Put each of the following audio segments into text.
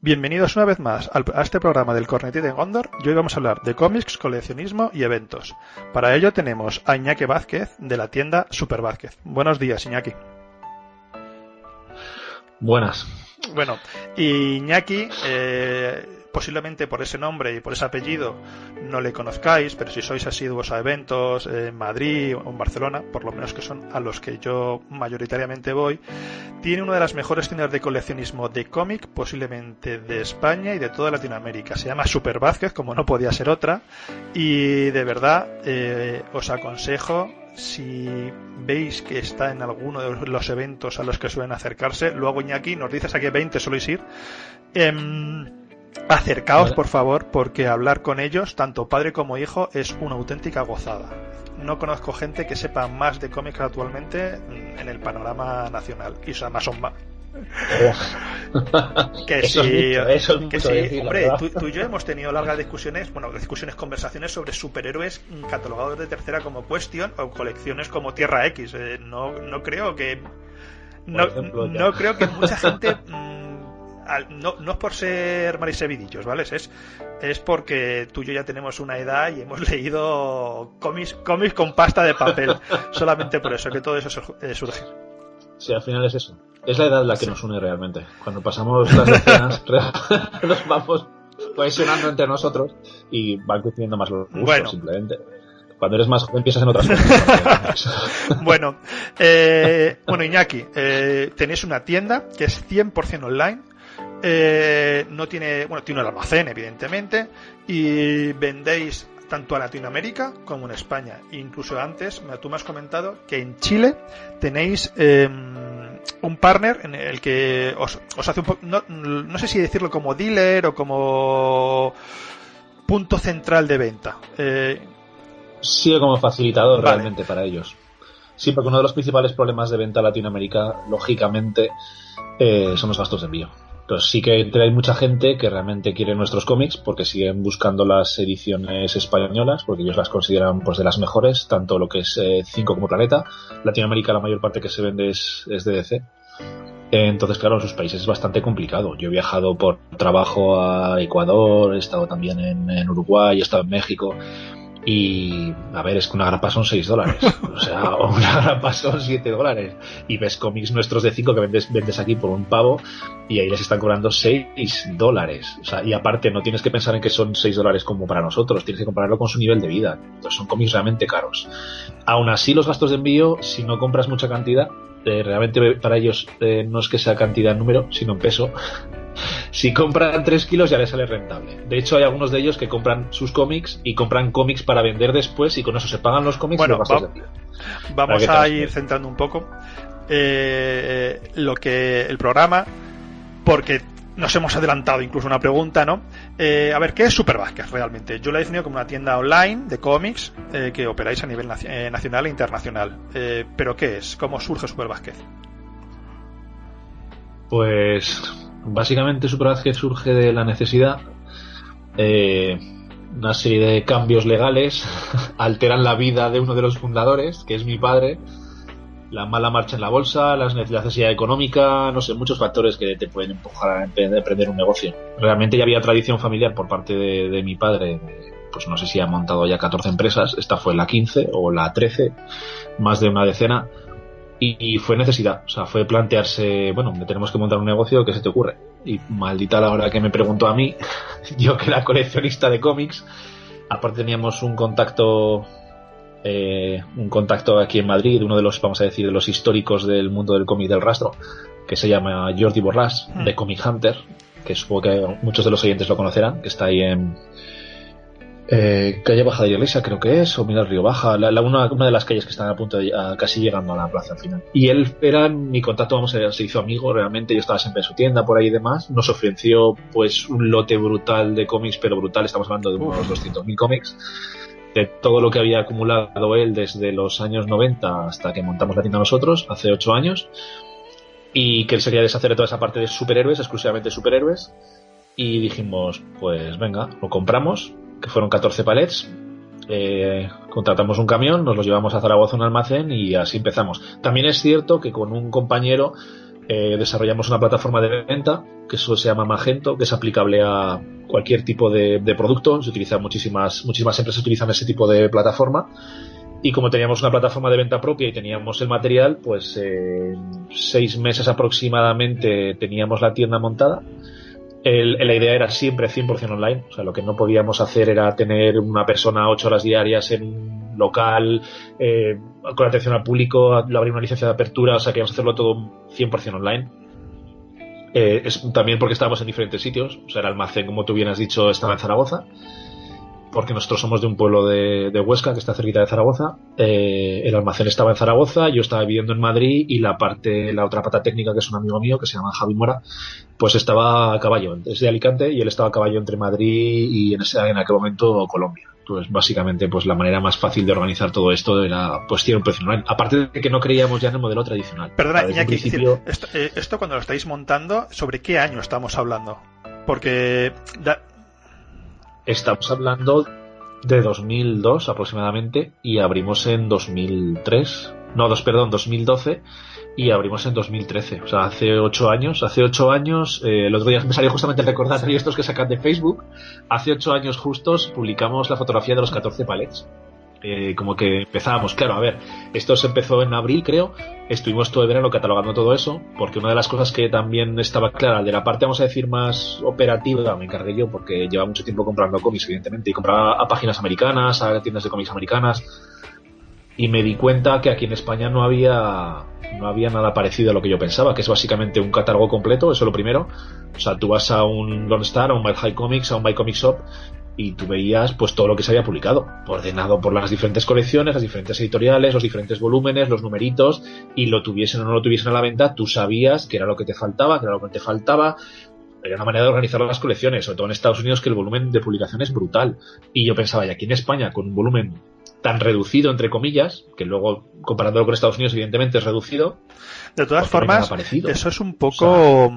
Bienvenidos una vez más a este programa del Cornetín de Gondor y hoy vamos a hablar de cómics, coleccionismo y eventos. Para ello tenemos a Iñaki Vázquez de la tienda Super Vázquez. Buenos días, Iñaki. Buenas. Bueno, Iñaki, posiblemente por ese nombre y por ese apellido no le conozcáis, pero si sois asiduos a eventos en Madrid o en Barcelona, por lo menos que son a los que yo mayoritariamente voy, tiene una de las mejores tiendas de coleccionismo de cómic, posiblemente de España y de toda Latinoamérica. Se llama Super Vázquez, como no podía ser otra, y de verdad os aconsejo, si veis que está en alguno de los eventos a los que suelen acercarse, luego Iñaki nos dices a qué 20 soléis ir, acercaos, vale, por favor, porque hablar con ellos, tanto padre como hijo, es una auténtica gozada. No conozco gente que sepa más de cómics actualmente en el panorama nacional. Y además son más. Que eso sí, es mucho, que sí. decir, Hombre, tú y yo hemos tenido largas discusiones, conversaciones sobre superhéroes catalogados de tercera como Question o colecciones como Tierra X. No creo que no creo que mucha gente no es por ser marisevidillos, ¿vale? Es porque tú y yo ya tenemos una edad y hemos leído cómics con pasta de papel. Solamente por eso, que todo eso surge. Sí, al final es eso. Es la edad la que nos une realmente. Cuando pasamos las decenas, nos vamos cohesionando entre nosotros y van creciendo más los gustos, simplemente. Cuando eres más joven piensas en otras cosas. Bueno, Iñaki, tenéis una tienda que es 100% online. No tiene el almacén, evidentemente, y vendéis tanto a Latinoamérica como en España. Incluso antes tú me has comentado que en Chile tenéis un partner en el que os hace un poco, no sé si decirlo como dealer o como punto central de venta. Sí, como facilitador, vale, realmente para ellos. Sí, porque uno de los principales problemas de venta a Latinoamérica, lógicamente, son los gastos de envío. Entonces sí que hay mucha gente que realmente quiere nuestros cómics porque siguen buscando las ediciones españolas, porque ellos las consideran pues de las mejores, tanto lo que es 5 como Planeta. Latinoamérica la mayor parte que se vende es de DC. Entonces, claro, en sus países es bastante complicado. Yo he viajado por trabajo a Ecuador, he estado también en Uruguay, he estado en México. Y, a ver, es que una grapa son $6. O sea, una grapa son $7. Y ves cómics nuestros de 5 que vendes aquí por un pavo y ahí les están cobrando $6. O sea, y aparte no tienes que pensar en que son $6 como para nosotros, tienes que compararlo con su nivel de vida. Entonces son cómics realmente caros. Aún así, los gastos de envío, si no compras mucha cantidad, realmente para ellos no es que sea cantidad en número, sino en peso. Si compran 3 kilos ya les sale rentable. De hecho hay algunos de ellos que compran sus cómics y compran cómics para vender después y con eso se pagan los cómics y los gastos de envío. Vamos a ir centrando un poco lo que el programa, porque nos hemos adelantado incluso una pregunta, ¿no? A ver, ¿qué es Super Vázquez realmente? Yo la he definido como una tienda online de cómics que operáis a nivel nacional e internacional. ¿Pero qué es? ¿Cómo surge Super Vázquez? Pues básicamente Super Vázquez surge de la necesidad. Una serie de cambios legales alteran la vida de uno de los fundadores, que es mi padre. La mala marcha en la bolsa, la necesidad económica, no sé, muchos factores que te pueden empujar a emprender un negocio. Realmente ya había tradición familiar por parte de mi padre, pues no sé si ha montado ya 14 empresas, esta fue la 15 o la 13, más de una decena, y fue necesidad, o sea, fue plantearse, bueno, tenemos que montar un negocio, ¿qué se te ocurre? Y maldita la hora que me preguntó a mí, yo que era coleccionista de cómics, aparte teníamos un contacto aquí en Madrid, uno de los, vamos a decir, de los históricos del mundo del cómic del rastro, que se llama Jordi Borràs, de Comic Hunter, que supongo que muchos de los oyentes lo conocerán, que está ahí en calle Baja de la Iglesia, creo que es, o mira Río Baja, una de las calles que están a punto de casi llegando a la plaza al final. Y él era mi contacto, se hizo amigo realmente, yo estaba siempre en su tienda por ahí y demás, nos ofreció pues un lote brutal de cómics, pero brutal, estamos hablando de unos 200.000 cómics, de todo lo que había acumulado él desde los años 90 hasta que montamos la tienda nosotros, hace 8 años, y que él se quería deshacer de toda esa parte de superhéroes, exclusivamente superhéroes, y dijimos, pues venga, lo compramos, que fueron 14 palets, contratamos un camión, nos los llevamos a Zaragoza a un almacén y así empezamos. También es cierto que con un compañero desarrollamos una plataforma de venta, que eso se llama Magento, que es aplicable a cualquier tipo de producto. Se utiliza muchísimas empresas utilizan ese tipo de plataforma. Y como teníamos una plataforma de venta propia y teníamos el material, pues 6 meses aproximadamente teníamos la tienda montada. La idea era siempre 100% online. O sea, lo que no podíamos hacer era tener una persona 8 horas diarias en un local, con atención al público, abrir una licencia de apertura. O sea, queríamos hacerlo todo 100% online. También porque estábamos en diferentes sitios. O sea, el almacén, como tú bien has dicho, estaba en Zaragoza, porque nosotros somos de un pueblo de Huesca, que está cerquita de Zaragoza. El almacén estaba en Zaragoza, yo estaba viviendo en Madrid, y la otra pata técnica, que es un amigo mío, que se llama Javi Mora, pues estaba a caballo, es de Alicante, y él estaba a caballo entre Madrid y en aquel momento Colombia. Pues básicamente, pues la manera más fácil de organizar todo esto era pues tiene un precio online. Aparte de que no creíamos ya en el modelo tradicional. Perdona, Iñaki, principio... esto cuando lo estáis montando, ¿sobre qué año estamos hablando? Porque... Estamos hablando de 2002 aproximadamente, y abrimos en 2003. 2012, y abrimos en 2013. O sea, hace 8 años. El otro día me salió justamente el recordatorio estos que sacan de Facebook. Hace 8 años justos publicamos la fotografía de los 14 palets. Como que empezábamos, claro, a ver, esto se empezó en abril, creo. Estuvimos todo el verano catalogando todo eso, porque una de las cosas que también estaba clara, de la parte, vamos a decir, más operativa, me encargué yo, porque llevaba mucho tiempo comprando cómics, evidentemente, y compraba a páginas americanas, a tiendas de cómics americanas, y me di cuenta que aquí en España no había nada parecido a lo que yo pensaba, que es básicamente un catálogo completo. Eso es lo primero. O sea, tú vas a un Lone Star, a un Mile High Comics, a un My Comic Shop, y tú veías pues todo lo que se había publicado, ordenado por las diferentes colecciones, las diferentes editoriales, los diferentes volúmenes, los numeritos, y lo tuviesen o no lo tuviesen a la venta, tú sabías que era lo que te faltaba, Era una manera de organizar las colecciones, sobre todo en Estados Unidos, que el volumen de publicación es brutal. Y yo pensaba, y aquí en España, con un volumen tan reducido, entre comillas, que luego, comparándolo con Estados Unidos, evidentemente es reducido. De todas formas, eso es un poco...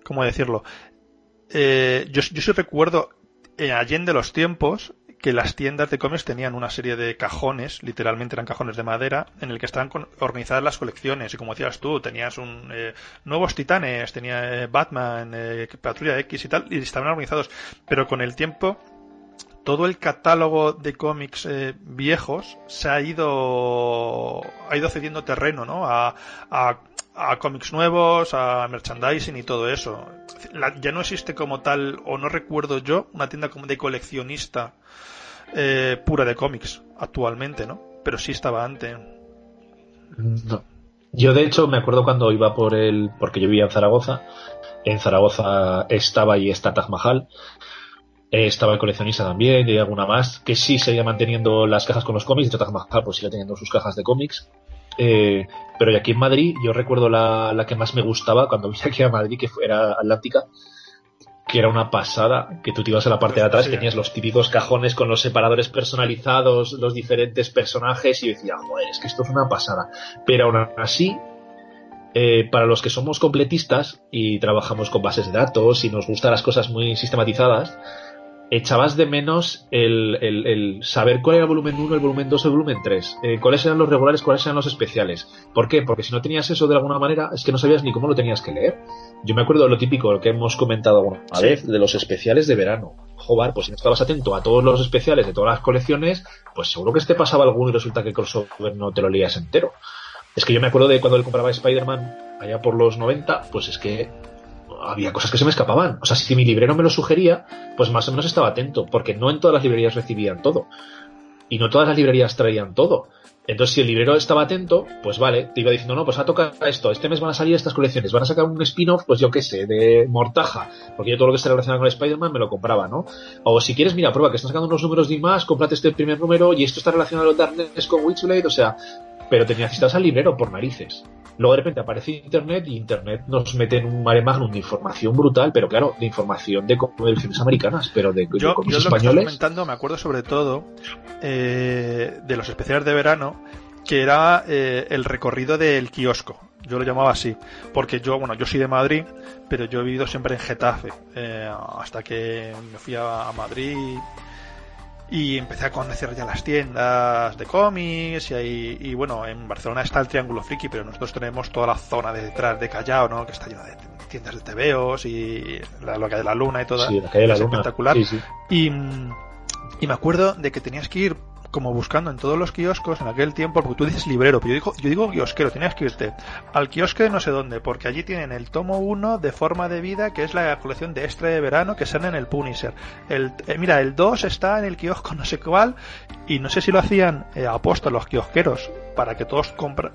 ¿cómo decirlo? Yo sí recuerdo, allende los tiempos, que las tiendas de cómics tenían una serie de cajones, literalmente eran cajones de madera, en el que estaban organizadas las colecciones. Y como decías tú, tenías nuevos Titanes, tenía Batman, Patrulla X y tal, y estaban organizados. Pero con el tiempo, todo el catálogo de cómics viejos se ha ido cediendo terreno, ¿no? A cómics nuevos, a merchandising y todo eso. Ya no existe como tal, o no recuerdo yo, una tienda como de coleccionista pura de cómics actualmente, ¿no? Pero sí estaba antes. No. Yo de hecho me acuerdo cuando iba porque yo vivía en Zaragoza. En Zaragoza estaba y está Taj Mahal. Estaba el coleccionista también, y alguna más, que sí seguía manteniendo las cajas con los cómics. De hecho, Taj Mahal pues sigue teniendo sus cajas de cómics. Pero aquí en Madrid, yo recuerdo la que más me gustaba cuando vine aquí a Madrid, que era Atlántica, que era una pasada, que tú te ibas a la parte de atrás, sí. Tenías los típicos cajones con los separadores personalizados, los diferentes personajes, y yo decía, joder, es que esto es una pasada. Pero aún así, para los que somos completistas y trabajamos con bases de datos y nos gustan las cosas muy sistematizadas, echabas de menos el saber cuál era el volumen 1, el volumen 2, el volumen 3, cuáles eran los regulares, cuáles eran los especiales. ¿Por qué? Porque si no tenías eso de alguna manera, es que no sabías ni cómo lo tenías que leer. Yo me acuerdo de lo típico, lo que hemos comentado alguna vez, de los especiales de verano. Joder, pues si no estabas atento a todos los especiales de todas las colecciones, pues seguro que te pasaba alguno y resulta que el crossover no te lo leías entero. Es que yo me acuerdo de cuando él compraba Spider-Man allá por los 90, pues es que había cosas que se me escapaban. O sea, si mi librero me lo sugería, pues más o menos estaba atento, porque no en todas las librerías recibían todo. Y no todas las librerías traían todo. Entonces, si el librero estaba atento, pues vale, te iba diciendo, no, pues va a tocar esto, este mes van a salir estas colecciones, van a sacar un spin-off, pues yo qué sé, de Mortaja, porque yo todo lo que está relacionado con Spider-Man me lo compraba, ¿no? O si quieres, mira, prueba que están sacando unos números de más, cómprate este primer número, y esto está relacionado a los Darkness con Witchblade, o sea, pero te necesitas al librero por narices. Luego de repente aparece Internet, y Internet nos mete en un mare magnum de información brutal, pero claro, de información de colecciones americanas, pero de cómics españoles. Yo lo que estás comentando, me acuerdo sobre todo de los especiales de verano, que era el recorrido del kiosco. Yo lo llamaba así, porque yo soy de Madrid, pero yo he vivido siempre en Getafe, hasta que me fui a Madrid. y empecé a conocer ya las tiendas de cómics y bueno, en Barcelona está el Triángulo Friki, pero nosotros tenemos toda la zona de detrás de Callao, ¿no? Que está llena de tiendas de tebeos y la calle de la Luna y toda. Sí, la calle de la Luna. Espectacular. Sí, sí. Y me acuerdo de que tenías que ir como buscando en todos los kioscos en aquel tiempo, porque tú dices librero, pero yo digo kiosquero, tenías que irte al kiosque de no sé dónde, porque allí tienen el tomo 1 de Forma de Vida, que es la colección de extra de verano que sale en el Punisher. Mira, el 2 está en el kiosco no sé cuál, y no sé si lo hacían aposta los kiosqueros, para que todos compran.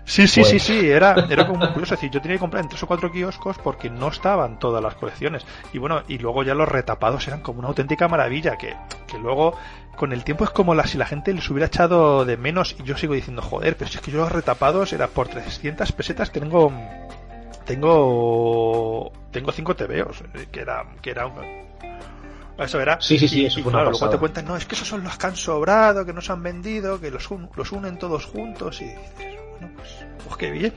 Sí, era como muy curioso. Es decir, yo tenía que comprar en 3 o 4 kioscos porque no estaban todas las colecciones. Y bueno, y luego ya los retapados eran como una auténtica maravilla, que luego con el tiempo es como si la gente les hubiera echado de menos, y yo sigo diciendo, joder, pero si es que yo los retapados era por 300 pesetas tengo 5 tebeos, que era eso era. Sí, eso fue una claro, pasada. luego te cuentan, no, es que esos son los que han sobrado, que no se han vendido, que los unen todos juntos, y dices, bueno, pues qué bien,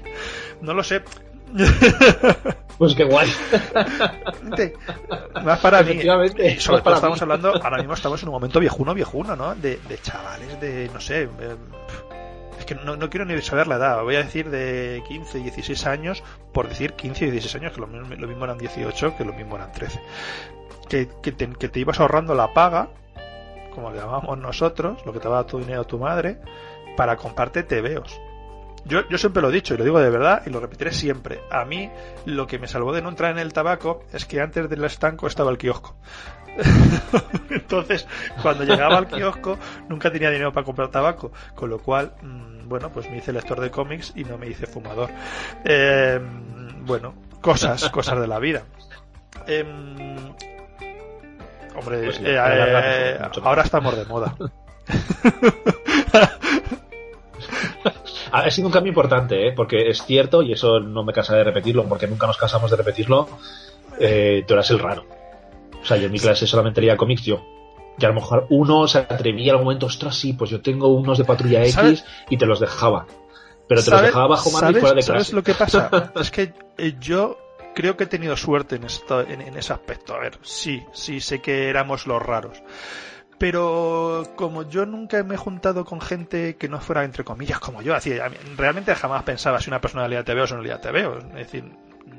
no lo sé. Pues qué guay. Más para mí, sobre todo para estamos mí. hablando, ahora mismo estamos en un momento viejuno, ¿no? De chavales de, no sé, es que no quiero ni saber la edad, voy a decir de 15, 16 años, por decir 15 y 16 años, que lo mismo eran 18, que lo mismo eran 13. Que te ibas ahorrando la paga, como le llamamos nosotros, lo que te va a dar tu dinero a tu madre, para comprarte tebeos. Yo siempre lo he dicho y lo digo de verdad y lo repetiré siempre. A mí lo que me salvó de no entrar en el tabaco es que antes del estanco estaba el kiosco. Entonces, cuando llegaba al kiosco nunca tenía dinero para comprar tabaco, con lo cual, bueno, pues me hice lector de cómics y no me hice fumador. Bueno, cosas de la vida. Hombre, pues ahora estamos de moda. Ha sido un cambio importante, porque es cierto, y eso no me cansaré de repetirlo, porque nunca nos cansamos de repetirlo, tú eras el raro. O sea, yo en mi clase solamente leía cómics yo. Y a lo mejor uno se atrevía al momento, ostras, sí, pues yo tengo unos de Patrulla X, ¿sabes? Y te los dejaba. Pero te los dejaba bajo mano y fuera de clase. ¿Sabes lo que pasa? Es que yo creo que he tenido suerte en ese aspecto. A ver, sí, sé que éramos los raros. Pero como yo nunca me he juntado con gente que no fuera, entre comillas, como yo, así, realmente jamás pensaba si una persona leía TVOs o no leía TVOs. Es decir,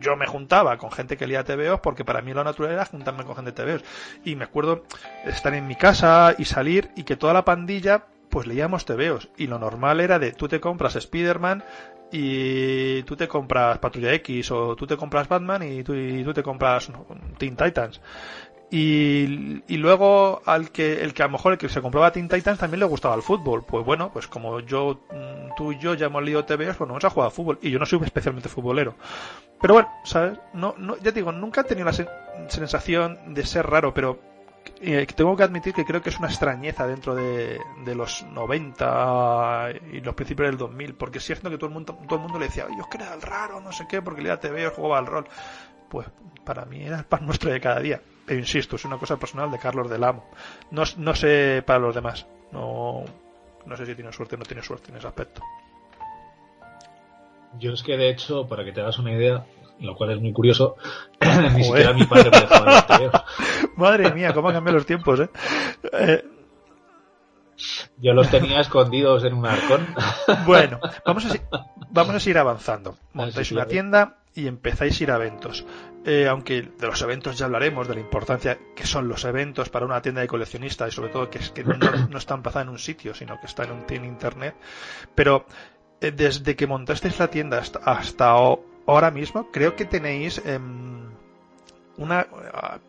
yo me juntaba con gente que leía TVOs porque para mí lo natural era juntarme con gente de TVOs. Y me acuerdo estar en mi casa y salir y que toda la pandilla pues leíamos TVOs. Y lo normal era de tú te compras Spider-Man y tú te compras Patrulla X, o tú te compras Batman y tú te compras Teen Titans. Y luego el que a lo mejor el que se compraba Teen Titans también le gustaba el fútbol. Pues bueno, pues como tú y yo ya hemos leído TVOs, pues no vamos a jugar a fútbol. Y yo no soy especialmente futbolero. Pero bueno, ¿sabes? No, ya te digo, nunca he tenido la sensación de ser raro, pero tengo que admitir que creo que es una extrañeza dentro de los 90 y los principios del 2000, porque es cierto que todo el mundo le decía, yo es que era el raro, no sé qué, porque leía TVOs, jugaba al rol. Pues para mí era el pan nuestro de cada día. Pero insisto, es una cosa personal de Carlos del Amo. No sé para los demás. No sé si tiene suerte o no tiene suerte en ese aspecto. Yo es que de hecho, para que te hagas una idea, lo cual es muy curioso, ni siquiera mi padre me dejaba ver TVOs. Madre mía, cómo han cambiado los tiempos, Yo los tenía escondidos en un arcón. Bueno, vamos a seguir avanzando. Montáis una tienda y empezáis a ir a eventos. Aunque de los eventos ya hablaremos, de la importancia que son los eventos para una tienda de coleccionistas, y sobre todo que es que no está emplazada en un sitio, sino que está en internet. Pero desde que montasteis la tienda hasta ahora mismo, creo que tenéis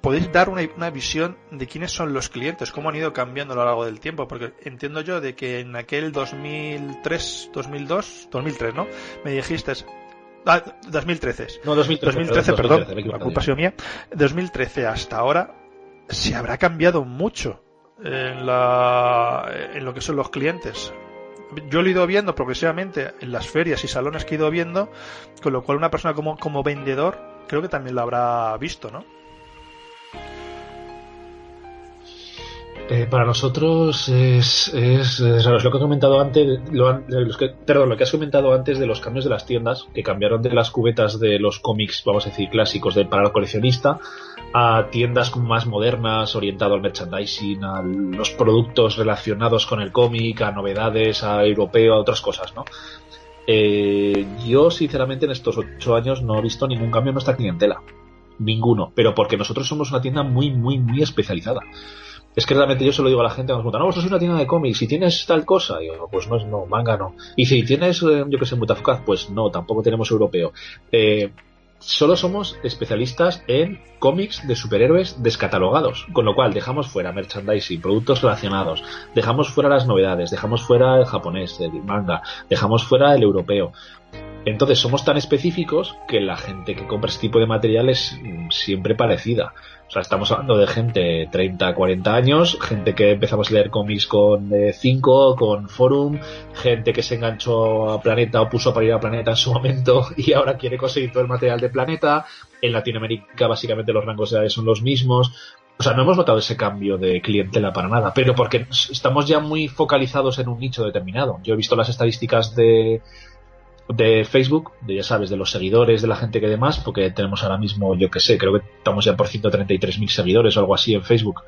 podéis dar una visión de quiénes son los clientes, cómo han ido cambiando a lo largo del tiempo, porque entiendo yo de que en aquel 2003, ¿no? Me dijiste 2013. No, 2013, perdón, la culpa ha sido mía. 2013 hasta ahora se habrá cambiado mucho en lo que son los clientes. Yo lo he ido viendo progresivamente en las ferias y salones que he ido viendo, con lo cual una persona como vendedor creo que también lo habrá visto, ¿no? Para nosotros es lo que he comentado antes, lo que has comentado antes de los cambios de las tiendas, que cambiaron de las cubetas de los cómics, vamos a decir, clásicos para el coleccionista, a tiendas como más modernas, orientado al merchandising, a los productos relacionados con el cómic, a novedades, a europeo, a otras cosas, ¿no? Yo, sinceramente, en estos 8 años no he visto ningún cambio en nuestra clientela. Ninguno. Pero porque nosotros somos una tienda muy, muy, muy especializada. Es que realmente yo se lo digo a la gente cuando me preguntan, no, vosotros sois una tienda de cómics, si tienes tal cosa, y yo, pues no, manga no. Y si tienes, yo que sé, Mutafukaz, pues no, tampoco tenemos europeo. Solo somos especialistas en cómics de superhéroes descatalogados, con lo cual dejamos fuera merchandising, productos relacionados, dejamos fuera las novedades, dejamos fuera el japonés, el manga, dejamos fuera el europeo. Entonces somos tan específicos que la gente que compra este tipo de material es siempre parecida. O sea, estamos hablando de gente 30, 40 años, gente que empezamos a leer cómics con 5, con Forum, gente que se enganchó a Planeta o puso para ir a Planeta en su momento y ahora quiere conseguir todo el material de Planeta. En Latinoamérica básicamente los rangos de edades son los mismos. O sea, no hemos notado ese cambio de clientela para nada, pero porque estamos ya muy focalizados en un nicho determinado. Yo he visto las estadísticas de Facebook, ya sabes, de los seguidores, de la gente que demás, porque tenemos ahora mismo, yo que sé, creo que estamos ya por 133.000 seguidores o algo así en Facebook.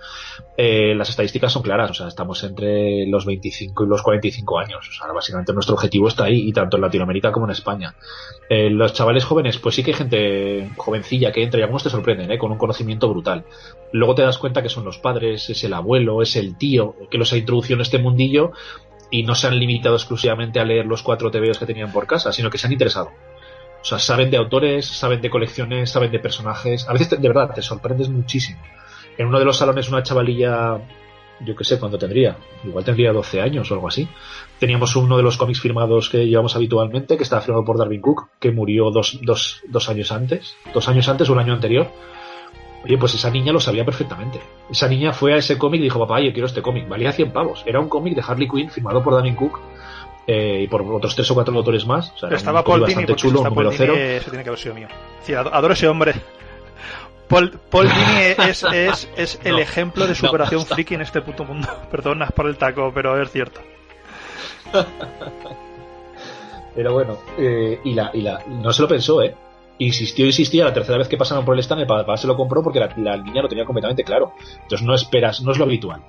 Las estadísticas son claras, o sea, estamos entre los 25 y los 45 años. O sea, básicamente nuestro objetivo está ahí, y tanto en Latinoamérica como en España. Los chavales jóvenes, pues sí que hay gente jovencilla que entra y algunos te sorprenden, con un conocimiento brutal. Luego te das cuenta que son los padres, es el abuelo, es el tío que los ha introducido en este mundillo, y no se han limitado exclusivamente a leer los 4 TVOs que tenían por casa, sino que se han interesado. O sea, saben de autores, saben de colecciones, saben de personajes. A veces, de verdad, te sorprendes muchísimo. En uno de los salones, una chavalilla, yo qué sé cuánto tendría, igual tendría 12 años o algo así. Teníamos uno de los cómics firmados que llevamos habitualmente, que estaba firmado por Darwin Cook, que murió dos años antes. 2 años antes o un año anterior. Oye, pues esa niña lo sabía perfectamente. Esa niña fue a ese cómic y dijo, papá, yo quiero este cómic. Valía 100 pavos. Era un cómic de Harley Quinn firmado por Damien Cook y por otros 3 o 4 autores más. O sea, estaba Paul Dini, bastante chulo, un número 0. Eso tiene que haber sido mío. Sí, adoro ese hombre. Paul Dini es el ejemplo de superación friki en este puto mundo. Perdona por el taco, pero es cierto. Pero bueno, no se lo pensó, Insistió, la tercera vez que pasaron por el stand el papá se lo compró porque la niña lo tenía completamente claro. Entonces no es lo habitual,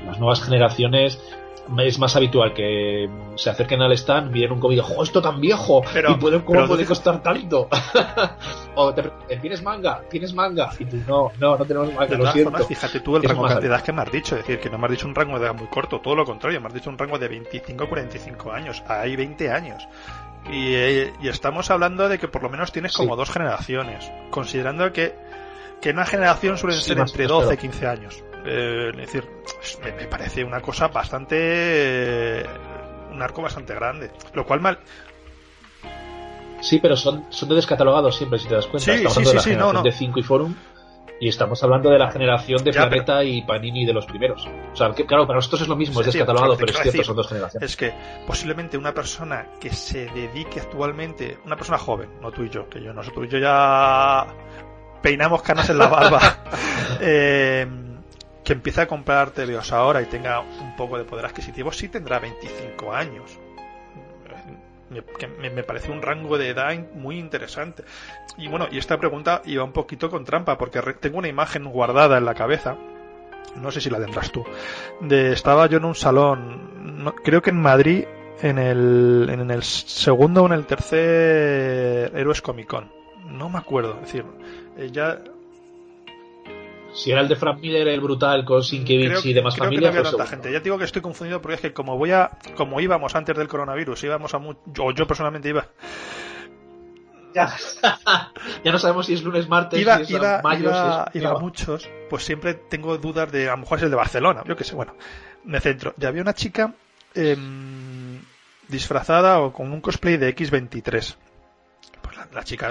Las nuevas generaciones es más habitual que se acerquen al stand, miren un cómic y digan, ¡oh, esto tan viejo! ¿Cómo puede costar tanto? O ¿tienes manga? Y tú, no tenemos manga, lo siento. Formas, fíjate tú el rango de edad que me has dicho, es decir, que no me has dicho un rango de edad muy corto, todo lo contrario, me has dicho un rango de 25 a 45 años, hay 20 años. Y estamos hablando de que por lo menos tienes como 2 generaciones, considerando que una generación suelen ser entre 12 y 15 años. Es decir, me parece una cosa bastante... un arco bastante grande. Lo cual mal... Sí, pero son de descatalogados siempre, si te das cuenta. Estamos hablando de la generación de 5 y Forum, y estamos hablando de la generación de Planeta y Panini de los primeros. O sea, que, claro, para nosotros es lo mismo, es descatalogado, pero es cierto, son 2 generaciones. Es que posiblemente una persona que se dedique actualmente, una persona joven, no tú y yo, que nosotros y yo ya peinamos canas en la barba, que empiece a comprar TVOs ahora y tenga un poco de poder adquisitivo, sí tendrá 25 años. Me parece un rango de edad muy interesante. Y bueno, y esta pregunta iba un poquito con trampa, porque tengo una imagen guardada en la cabeza, no sé si la tendrás tú, estaba yo en un salón, creo que en Madrid, en el segundo o en el tercer Héroes Comic Con, no me acuerdo, es decir, ya... Si era el de Frank Miller, el brutal, con Sienkiewicz y demás familias, no había tanta gente. Ya digo que estoy confundido porque es que como íbamos antes del coronavirus, yo personalmente iba. Ya no sabemos si es lunes, martes, iba a muchos, pues siempre tengo dudas de, a lo mejor es el de Barcelona, yo qué sé, bueno, me centro. Ya había una chica disfrazada o con un cosplay de X-23. La chica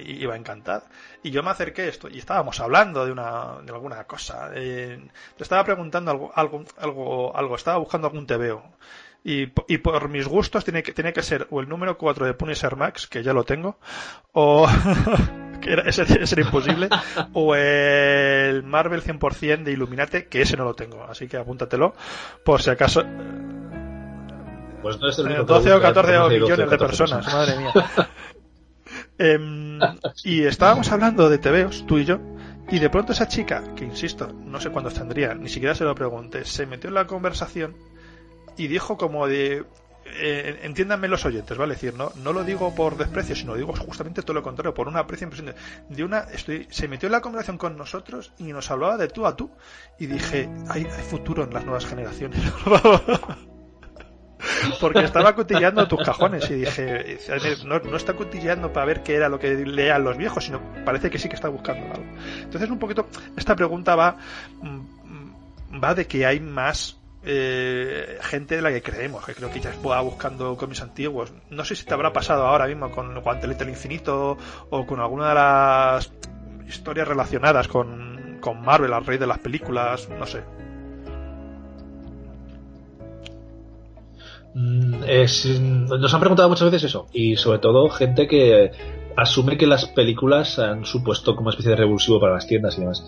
iba encantada. Y yo me acerqué y estábamos hablando de alguna cosa. Te estaba preguntando algo, estaba buscando algún TVO. Y por mis gustos tiene que ser o el número 4 de Punisher Max, que ya lo tengo, o ese era imposible, o el Marvel 100% de Illuminate, que ese no lo tengo, así que apúntatelo por si acaso. Pues no es el único 12 o 14 millones de personas, madre mía. Y estábamos hablando de TVOs, tú y yo, y de pronto esa chica, que insisto, no sé cuántos tendría, ni siquiera se lo pregunté, se metió en la conversación y dijo como de... entiéndanme los oyentes, ¿vale? Es decir, no lo digo por desprecio, sino digo justamente todo lo contrario, por un aprecio impresionante. Se metió en la conversación con nosotros y nos hablaba de tú a tú. Y dije, hay futuro en las nuevas generaciones. Porque estaba cotilleando tus cajones y dije, no está cotilleando para ver qué era lo que leían los viejos, sino parece que sí que está buscando algo. Entonces un poquito, esta pregunta va de que hay más gente de la que creemos, que creo que ya va buscando cómics antiguos. No sé si te habrá pasado ahora mismo con Guantelete del Infinito o con alguna de las historias relacionadas con Marvel, al rey de las películas, no sé. Nos han preguntado muchas veces eso, y sobre todo gente que asume que las películas han supuesto como una especie de revulsivo para las tiendas y demás.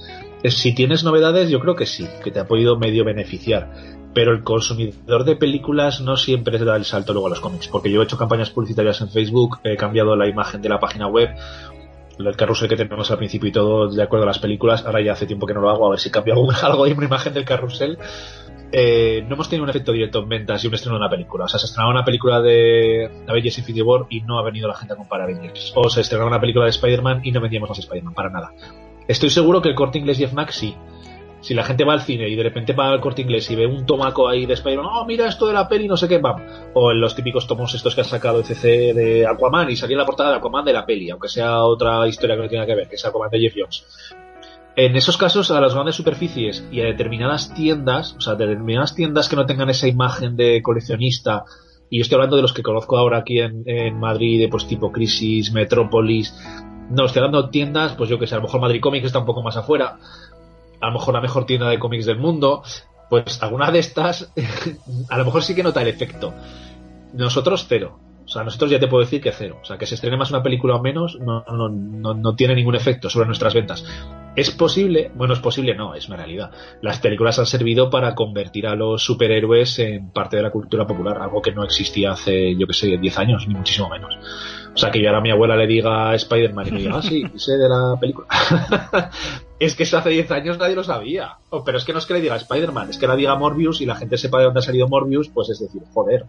Si tienes novedades, yo creo que sí, que te ha podido medio beneficiar, pero el consumidor de películas no siempre da el salto luego a los cómics, porque yo he hecho campañas publicitarias en Facebook, he cambiado la imagen de la página web, el carrusel que tenemos al principio y todo de acuerdo a las películas. Ahora ya hace tiempo que no lo hago, a ver si cambio algo de una imagen del carrusel. No hemos tenido un efecto directo en ventas y un estreno de una película. O sea, se estrenaba una película de Avengers Infinity War y no ha venido la gente a comprar Avengers. O se estrenaba una película de Spider-Man y no vendíamos más Spider-Man, para nada. Estoy seguro que el Corte Inglés y FNAC sí. Si la gente va al cine y de repente va al Corte Inglés y ve un tomaco ahí de Spider-Man, oh, mira esto de la peli, no sé qué, bam. O en los típicos tomos estos que ha sacado CC de Aquaman y salía la portada de Aquaman de la peli, aunque sea otra historia que no tenga que ver, que es Aquaman de Jeff Jones. En esos casos, a las grandes superficies y a determinadas tiendas, o sea, determinadas tiendas que no tengan esa imagen de coleccionista, y yo estoy hablando de los que conozco ahora aquí en Madrid, de pues tipo Crisis, Metrópolis, no, estoy hablando de tiendas, pues yo que sé, a lo mejor Madrid Comics está un poco más afuera, a lo mejor la mejor tienda de cómics del mundo, pues alguna de estas, a lo mejor sí que nota el efecto. Nosotros cero. O sea, nosotros ya te puedo decir que cero. O sea, que se estrene más una película o menos no tiene ningún efecto sobre nuestras ventas. ¿Es posible? Bueno, es posible, no, es una realidad. Las películas han servido para convertir a los superhéroes en parte de la cultura popular, algo que no existía hace, yo que sé, 10 años, ni muchísimo menos. O sea, que yo ahora a mi abuela le diga a Spider-Man y me diga, sí, sé de la película. Es que eso hace 10 años nadie lo sabía. Pero es que no es que le diga Spider-Man, es que la diga Morbius y la gente sepa de dónde ha salido Morbius, pues es decir, joder.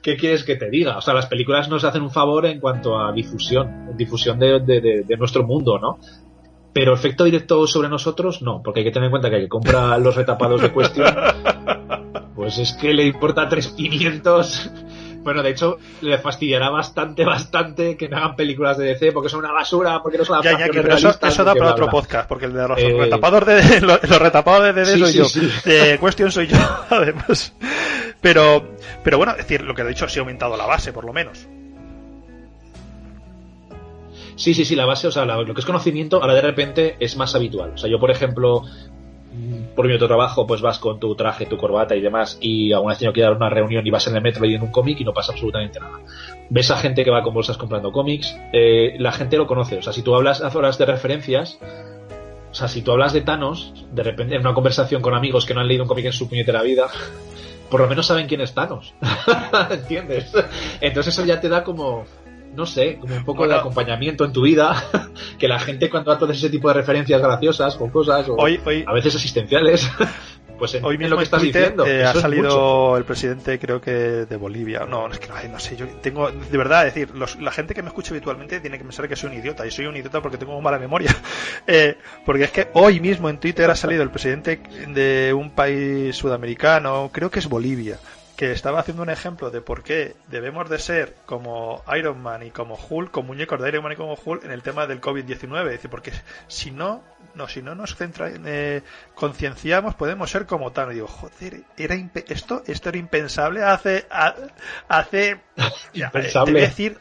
¿Qué quieres que te diga? O sea, las películas nos hacen un favor en cuanto a difusión de nuestro mundo, ¿no? Pero efecto directo sobre nosotros, no, porque hay que tener en cuenta que el que compra los retapados de Question, pues es que le importa 3 pimientos. Bueno, de hecho, le fastidiará bastante que me hagan películas de DC porque son una basura, porque no son adaptaciones realistas. Pero eso da para otro podcast, porque el de los retapados los retapados de DC soy yo. De Question soy yo, además. Pero bueno, es decir, lo que he dicho, sí ha aumentado la base, por lo menos. Sí, la base, o sea, lo que es conocimiento, ahora de repente es más habitual. O sea, yo, por ejemplo, por mi otro trabajo, pues vas con tu traje, tu corbata y demás, y alguna vez tengo que ir a una reunión y vas en el metro leyendo un cómic y no pasa absolutamente nada. Ves a gente que va con bolsas comprando cómics, la gente lo conoce. O sea, si tú hablas de referencias, o sea, si tú hablas de Thanos, de repente en una conversación con amigos que no han leído un cómic en su puñetera vida, por lo menos saben quién es Thanos. ¿Entiendes? Entonces eso ya te da como... no sé, como un poco de acompañamiento en tu vida, que la gente cuando hace ese tipo de referencias graciosas con cosas, o hoy, a veces existenciales, pues hoy mismo lo que estás diciendo. Ha salido el presidente, creo que de Bolivia. No, es que no sé, yo tengo, de verdad, es decir, la gente que me escucha habitualmente tiene que pensar que soy un idiota, y soy un idiota porque tengo mala memoria. Porque es que hoy mismo en Twitter ha salido el presidente de un país sudamericano, creo que es Bolivia, que estaba haciendo un ejemplo de por qué debemos de ser como Iron Man y como Hulk, como muñecos de Iron Man y como Hulk en el tema del COVID-19. Dice, porque si no nos concienciamos, podemos ser como tal. Y digo, joder, esto era impensable hace impensable. Te voy a decir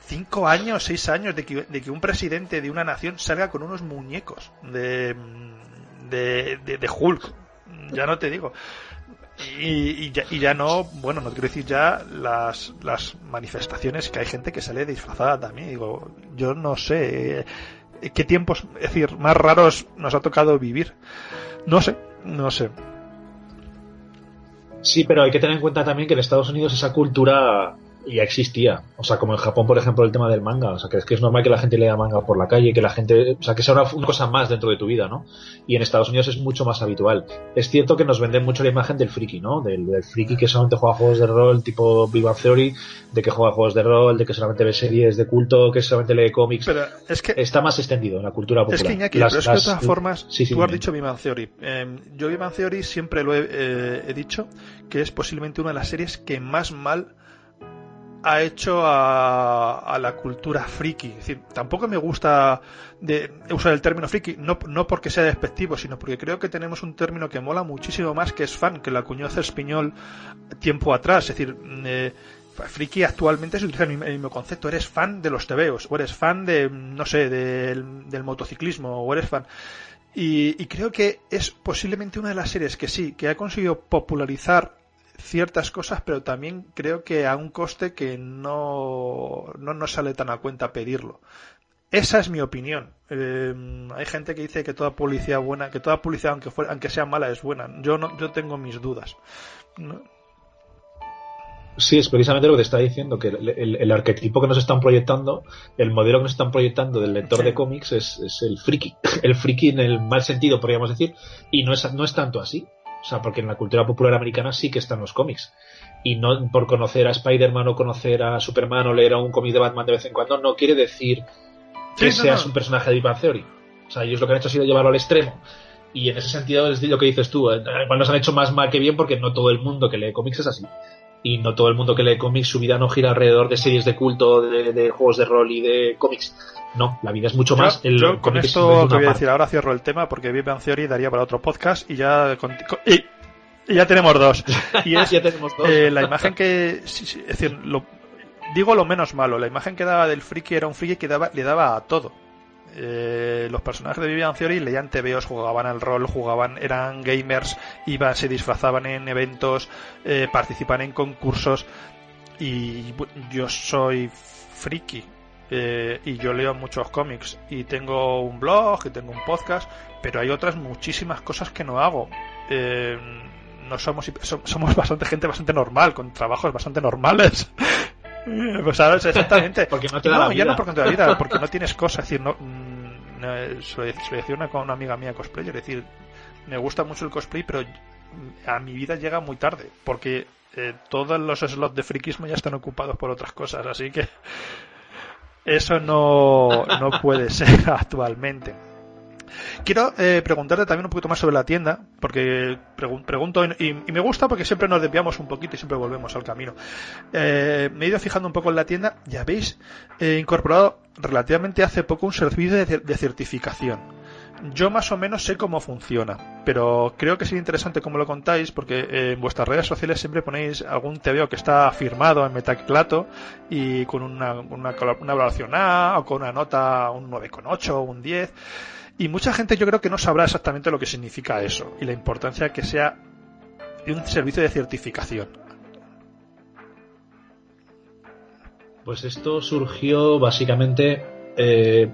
5 años, 6 años de que un presidente de una nación salga con unos muñecos de Hulk. Ya no te digo. Y ya no, bueno, no quiero decir ya las manifestaciones, que hay gente que sale disfrazada también. Digo, yo no sé qué tiempos, es decir, más raros nos ha tocado vivir. No sé. Sí, pero hay que tener en cuenta también que en Estados Unidos esa cultura ya existía. O sea, como en Japón, por ejemplo, el tema del manga. O sea, que es normal que la gente lea manga por la calle, que la gente... O sea, que sea una cosa más dentro de tu vida, ¿no? Y en Estados Unidos es mucho más habitual. Es cierto que nos venden mucho la imagen del friki, ¿no? Del friki que solamente juega juegos de rol tipo Big Bang Theory, de que juega juegos de rol, de que solamente ve series de culto, que solamente lee cómics. Pero es que... Está más extendido en la cultura popular. Es que, Iñaki, pero es que de todas formas, tú has dicho Big Bang Theory. Yo Big Bang Theory siempre lo he dicho, que es posiblemente una de las series que más mal ha hecho a la cultura friki. Es decir, tampoco me gusta usar el término friki, no porque sea despectivo, sino porque creo que tenemos un término que mola muchísimo más, que es fan, que lo acuñó Cerspiñol tiempo atrás. Es decir, friki actualmente se utiliza el mismo concepto. Eres fan de los tebeos, o eres fan de, no sé, del motociclismo, o eres fan... Y creo que es posiblemente una de las series que ha conseguido popularizar ciertas cosas, pero también creo que a un coste que no sale tan a cuenta pedirlo. Esa es mi opinión. Hay gente que dice que toda publicidad buena, que toda publicidad aunque sea mala es buena. Yo tengo mis dudas, ¿no? Sí, es precisamente lo que te está diciendo, que el arquetipo que nos están proyectando, el modelo que nos están proyectando del lector de cómics es el friki. El friki en el mal sentido, podríamos decir, y no es tanto así. O sea, porque en la cultura popular americana sí que están los cómics. Y no por conocer a Spider-Man o conocer a Superman o leer un cómic de Batman de vez en cuando, no quiere decir que seas un personaje de Big Bang Theory. O sea, ellos lo que han hecho ha sido llevarlo al extremo. Y en ese sentido es lo que dices tú. Igual nos han hecho más mal que bien, porque no todo el mundo que lee cómics es así. Y no todo el mundo que lee cómics, su vida no gira alrededor de series de culto, de juegos de rol y de cómics. No, la vida es mucho más. Yo con esto que voy a decir ahora cierro el tema, porque Big Bang Theory daría para otro podcast y ya tenemos dos. Y es ya tenemos dos. La imagen que... es decir, digo lo menos malo. La imagen que daba del friki era un friki que le daba a todo. Los personajes de Big Bang Theory leían TVOs, jugaban al rol, eran gamers, se disfrazaban en eventos, participan en concursos. Y yo soy friki. Y yo leo muchos cómics y tengo un blog y tengo un podcast, pero hay otras muchísimas cosas que no hago. No somos gente bastante normal, con trabajos bastante normales. Pues sabes, exactamente. Porque no te da la vida. Ya no porque no te da la vida, porque no tienes cosas. Es decir, se lo decía con una amiga mía cosplayer, es decir, me gusta mucho el cosplay, pero a mi vida llega muy tarde, porque todos los slots de friquismo ya están ocupados por otras cosas, así que eso no puede ser actualmente. Quiero preguntarte también un poquito más sobre la tienda, porque pregunto y me gusta porque siempre nos desviamos un poquito y siempre volvemos al camino. Me he ido fijando un poco en la tienda y habéis incorporado relativamente hace poco un servicio de certificación. Yo más o menos sé cómo funciona, pero creo que sería interesante cómo lo contáis, porque en vuestras redes sociales siempre ponéis algún TVO que está firmado en Metaclato y con una valoración A, o con una nota un 9,8 o un 10. Y mucha gente yo creo que no sabrá exactamente lo que significa eso y la importancia que sea de un servicio de certificación. Pues esto surgió básicamente...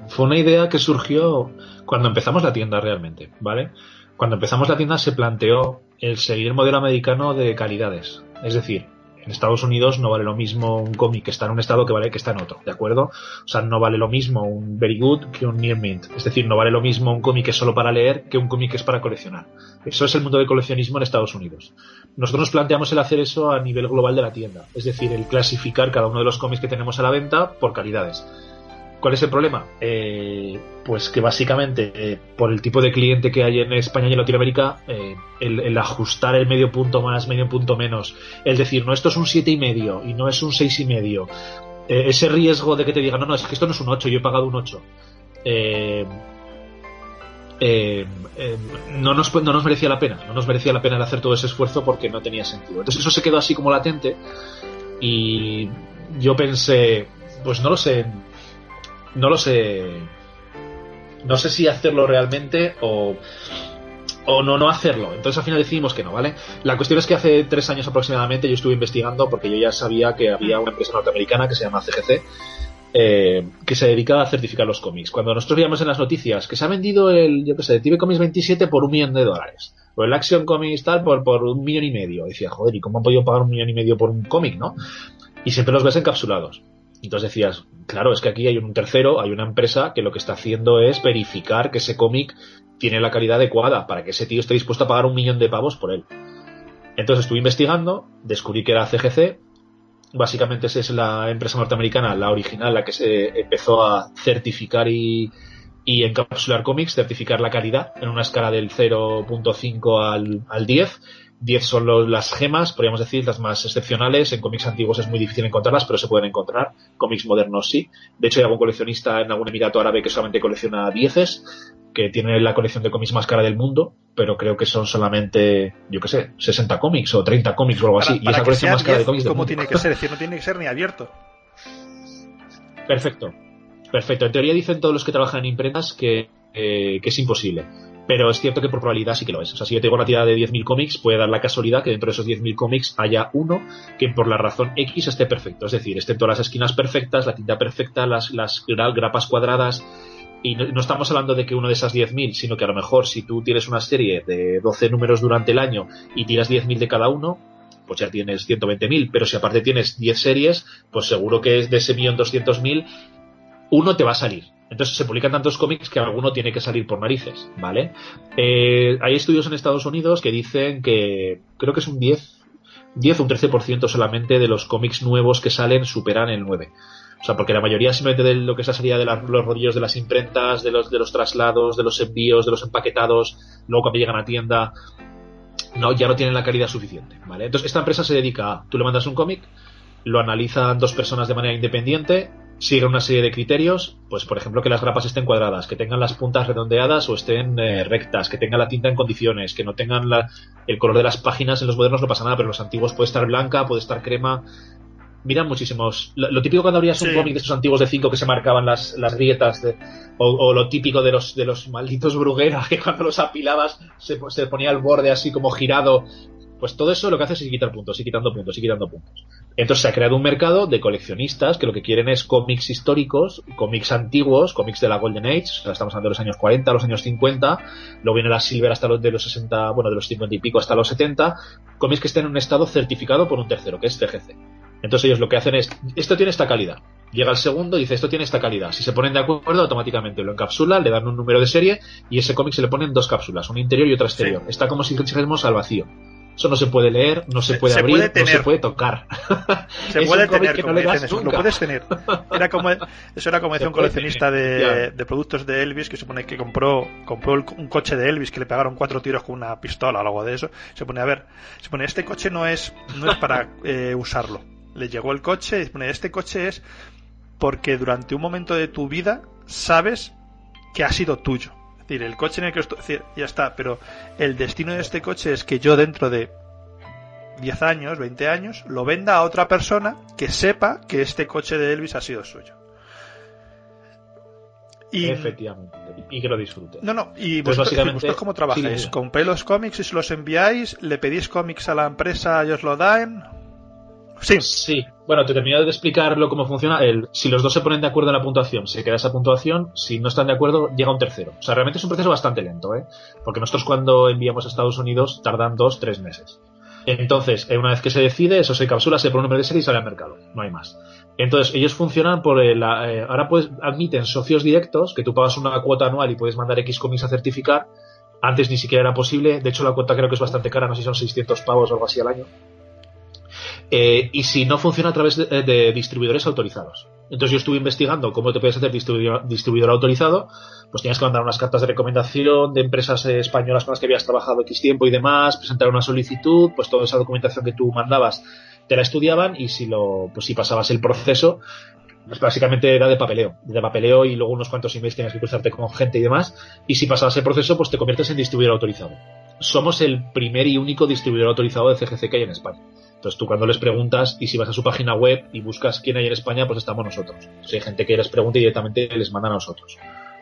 fue una idea que surgió cuando empezamos la tienda realmente, ¿vale? Cuando empezamos la tienda se planteó el seguir el modelo americano de calidades. Es decir, en Estados Unidos no vale lo mismo un cómic que está en un estado que está en otro, ¿de acuerdo? O sea, no vale lo mismo un Very Good que un Near Mint. Es decir, no vale lo mismo un cómic que es solo para leer que un cómic que es para coleccionar. Eso es el mundo del coleccionismo en Estados Unidos. Nosotros nos planteamos el hacer eso a nivel global de la tienda. Es decir, el clasificar cada uno de los cómics que tenemos a la venta por calidades. ¿Cuál es el problema? Pues que básicamente por el tipo de cliente que hay en España y en Latinoamérica, el ajustar el medio punto más, medio punto menos, el decir, no, esto es un 7,5 y no es un 6,5, ese riesgo de que te digan, no, es que esto no es un 8, yo he pagado un 8, no nos merecía la pena. No nos merecía la pena el hacer todo ese esfuerzo porque no tenía sentido. Entonces eso se quedó así como latente y yo pensé, pues no sé si hacerlo realmente o o no hacerlo. Entonces al final decidimos que no, ¿vale? La cuestión es que hace 3 años aproximadamente yo estuve investigando porque yo ya sabía que había una empresa norteamericana que se llama CGC, que se dedica a certificar los cómics. Cuando nosotros veíamos en las noticias que se ha vendido el TV Comics 27 por $1 millón, o el Action Comics tal por $1,5 millones, decía, joder, ¿y cómo han podido pagar $1,5 millones por un cómic, no? Y siempre los ves encapsulados. Entonces decías, claro, es que aquí hay un tercero, hay una empresa que lo que está haciendo es verificar que ese cómic tiene la calidad adecuada para que ese tío esté dispuesto a pagar $1 millón por él. Entonces estuve investigando, descubrí que era CGC. Básicamente esa es la empresa norteamericana, la original, la que se empezó a certificar y encapsular cómics, certificar la calidad en una escala del 0.5 al 10. 10 son las gemas, podríamos decir, las más excepcionales. En cómics antiguos es muy difícil encontrarlas, pero se pueden encontrar. Cómics modernos sí. De hecho, hay algún coleccionista en algún emirato árabe que solamente colecciona 10s, que tiene la colección de cómics más cara del mundo, pero creo que son solamente, yo qué sé, 60 cómics o 30 cómics o algo así. Y es la colección más cara de cómics del mundo. ¿Cómo tiene que ser? Es decir, no tiene que ser ni abierto. Perfecto. En teoría dicen todos los que trabajan en imprentas que es imposible. Pero es cierto que por probabilidad sí que lo es. O sea, si yo tengo una tirada de 10.000 cómics, puede dar la casualidad que dentro de esos 10.000 cómics haya uno que por la razón X esté perfecto. Es decir, estén todas las esquinas perfectas, la tinta perfecta, las grapas cuadradas. Y no estamos hablando de que uno de esas 10.000, sino que a lo mejor si tú tienes una serie de 12 números durante el año y tiras 10.000 de cada uno, pues ya tienes 120.000. Pero si aparte tienes 10 series, pues seguro que de ese 1.200.000, uno te va a salir. Entonces se publican tantos cómics que alguno tiene que salir por narices, ¿vale? Hay estudios en Estados Unidos que dicen que creo que es un 10 o un 13% solamente de los cómics nuevos que salen superan el 9. O sea, porque la mayoría simplemente de lo que se salía de los rodillos de las imprentas, de los traslados, de los envíos, de los empaquetados, luego cuando llegan a tienda, ya no tienen la calidad suficiente, ¿vale? Entonces esta empresa se dedica a, tú le mandas un cómic, lo analizan 2 personas de manera independiente, siguen una serie de criterios, pues por ejemplo que las grapas estén cuadradas, que tengan las puntas redondeadas o estén rectas, que tengan la tinta en condiciones, que no tengan el color de las páginas. En los modernos no pasa nada, pero en los antiguos puede estar blanca, puede estar crema. Miran muchísimos. Lo típico cuando abrías un cómic de esos antiguos de 5 que se marcaban las grietas, o lo típico de los malditos Bruguera, que cuando los apilabas se ponía el borde así como girado. Pues todo eso lo que hace es ir quitar puntos, ir quitando puntos, ir quitando puntos. Entonces se ha creado un mercado de coleccionistas que lo que quieren es cómics históricos, cómics antiguos, cómics de la Golden Age, o sea, estamos hablando de los años 40, los años 50, luego viene la Silver hasta de los 60, bueno, de los 50 y pico hasta los 70, cómics que estén en un estado certificado por un tercero, que es CGC. Entonces ellos lo que hacen es, esto tiene esta calidad. Llega el segundo y dice, esto tiene esta calidad. Si se ponen de acuerdo, automáticamente lo encapsulan, le dan un número de serie y ese cómic se le ponen 2 cápsulas, una interior y otra exterior. Sí. Está como si dijésemos al vacío. Eso no se puede leer, no se puede abrir, no se puede tocar. Se puede tener, como dicen eso, lo puedes tener. Eso era como decía un coleccionista de productos de Elvis, que supone que compró un coche de Elvis que le pegaron 4 tiros con una pistola o algo de eso. Se pone, este coche no es para usarlo. Le llegó el coche y se pone, este coche es porque durante un momento de tu vida sabes que ha sido tuyo. Es decir, el coche en el que ya está, pero el destino de este coche es que yo dentro de 10 años, 20 años, lo venda a otra persona que sepa que este coche de Elvis ha sido suyo. Efectivamente, y que lo disfrute. Y vosotros ¿cómo trabajáis? Sí, ¿compráis los cómics y se los enviáis? ¿Le pedís cómics a la empresa y os lo dan? Sí. Bueno, te termino de explicarlo cómo funciona. Si los dos se ponen de acuerdo en la puntuación, se queda esa puntuación. Si no están de acuerdo, llega un tercero. O sea, realmente es un proceso bastante lento, porque nosotros cuando enviamos a Estados Unidos tardan 2-3 meses. Entonces, una vez que se decide, eso se encapsula, se pone un número de serie y sale al mercado. No hay más. Entonces, ellos funcionan por ahora admiten socios directos, que tú pagas una cuota anual y puedes mandar X cómics a certificar. Antes ni siquiera era posible. De hecho, la cuota creo que es bastante cara, no sé si son 600 pavos o algo así al año. Y si no, funciona a través de distribuidores autorizados. Entonces yo estuve investigando cómo te puedes hacer distribuidor autorizado. Pues tienes que mandar unas cartas de recomendación de empresas españolas con las que habías trabajado X tiempo y demás, presentar una solicitud, pues toda esa documentación que tú mandabas te la estudiaban y si pasabas el proceso, pues básicamente era de papeleo y luego unos cuantos emails tienes que cruzarte con gente y demás, y si pasabas el proceso pues te conviertes en distribuidor autorizado. Somos el primer y único distribuidor autorizado de CGC que hay en España. Entonces tú cuando les preguntas, y si vas a su página web y buscas quién hay en España, pues estamos nosotros. Entonces hay gente que les pregunta y directamente les mandan a nosotros.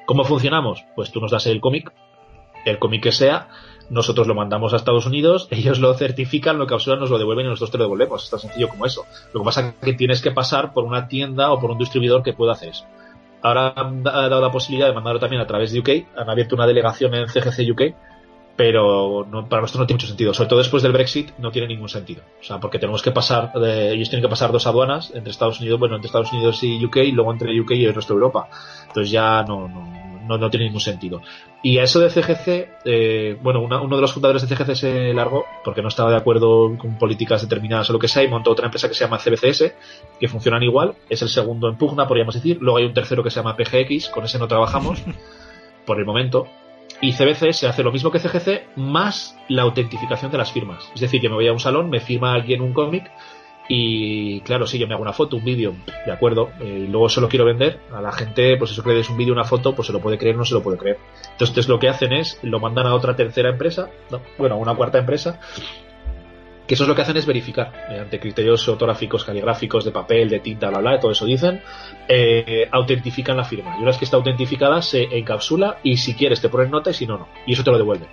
¿Cómo funcionamos? Pues tú nos das el cómic que sea, nosotros lo mandamos a Estados Unidos, ellos lo certifican, lo encapsulan, nos lo devuelven y nosotros te lo devolvemos. Es tan sencillo como eso. Lo que pasa es que tienes que pasar por una tienda o por un distribuidor que pueda hacer eso. Ahora han dado la posibilidad de mandarlo también a través de UK, han abierto una delegación en CGC UK, pero para nosotros no tiene mucho sentido, sobre todo después del Brexit no tiene ningún sentido, o sea, porque tenemos que pasar, ellos tienen que pasar 2 aduanas entre Estados Unidos y UK, y luego entre UK y el resto de Europa, entonces ya no tiene ningún sentido. Y a eso de CGC, uno de los fundadores de CGC se largó porque no estaba de acuerdo con políticas determinadas o lo que sea, y montó otra empresa que se llama CBCS, que funcionan igual, es el segundo en pugna, podríamos decir. Luego hay un tercero que se llama PGX, con ese no trabajamos por el momento. Y CBCS hace lo mismo que CGC, más la autentificación de las firmas. Es decir, que me voy a un salón, me firma alguien un cómic, y claro, sí, yo me hago una foto, un vídeo, de acuerdo, y luego se lo quiero vender a la gente, pues eso que le des un vídeo, una foto, pues se lo puede creer o no se lo puede creer. Entonces lo que hacen es, lo mandan a otra tercera empresa, a una cuarta empresa, que eso es lo que hacen es verificar, mediante criterios ortográficos, caligráficos, de papel, de tinta, bla, bla, todo eso dicen, autentifican la firma. Y una vez que está autentificada, se encapsula, y si quieres te ponen nota, y si no, no. Y eso te lo devuelve.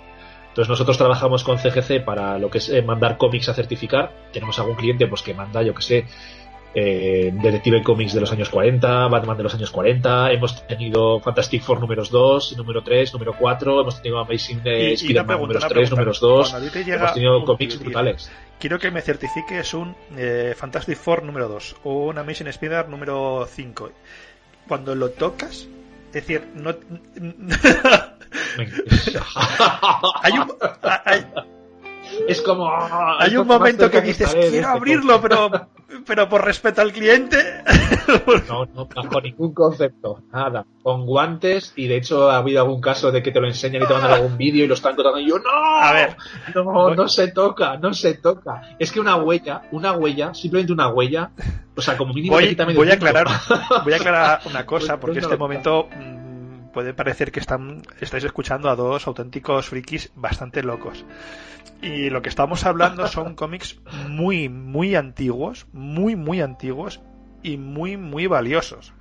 Entonces nosotros trabajamos con CGC para lo que es mandar cómics a certificar. Tenemos algún cliente pues que manda, yo que sé, Detective Comics de los años 40, Batman de los años 40, hemos tenido Fantastic Four números 2, número 3, número 4, hemos tenido Amazing Spider-Man números 3, números 2, hemos tenido cómics brutales. Quiero que me certifiques un Fantastic Four número 2 o un Amazing Spider número 5. Cuando lo tocas, es decir, no... es como hay un momento que dices quiero abrirlo pero por respeto al cliente no bajo ningún concepto, nada, con guantes. Y de hecho ha habido algún caso de que te lo enseñan y te mandan algún vídeo y lo están tocando y yo a ver, no se toca, es que una huella, simplemente una huella, o sea, como mínimo voy a aclarar una cosa, porque este momento puede parecer que estáis escuchando a dos auténticos frikis bastante locos. Y lo que estamos hablando son cómics muy, muy antiguos, muy antiguos y muy, muy valiosos.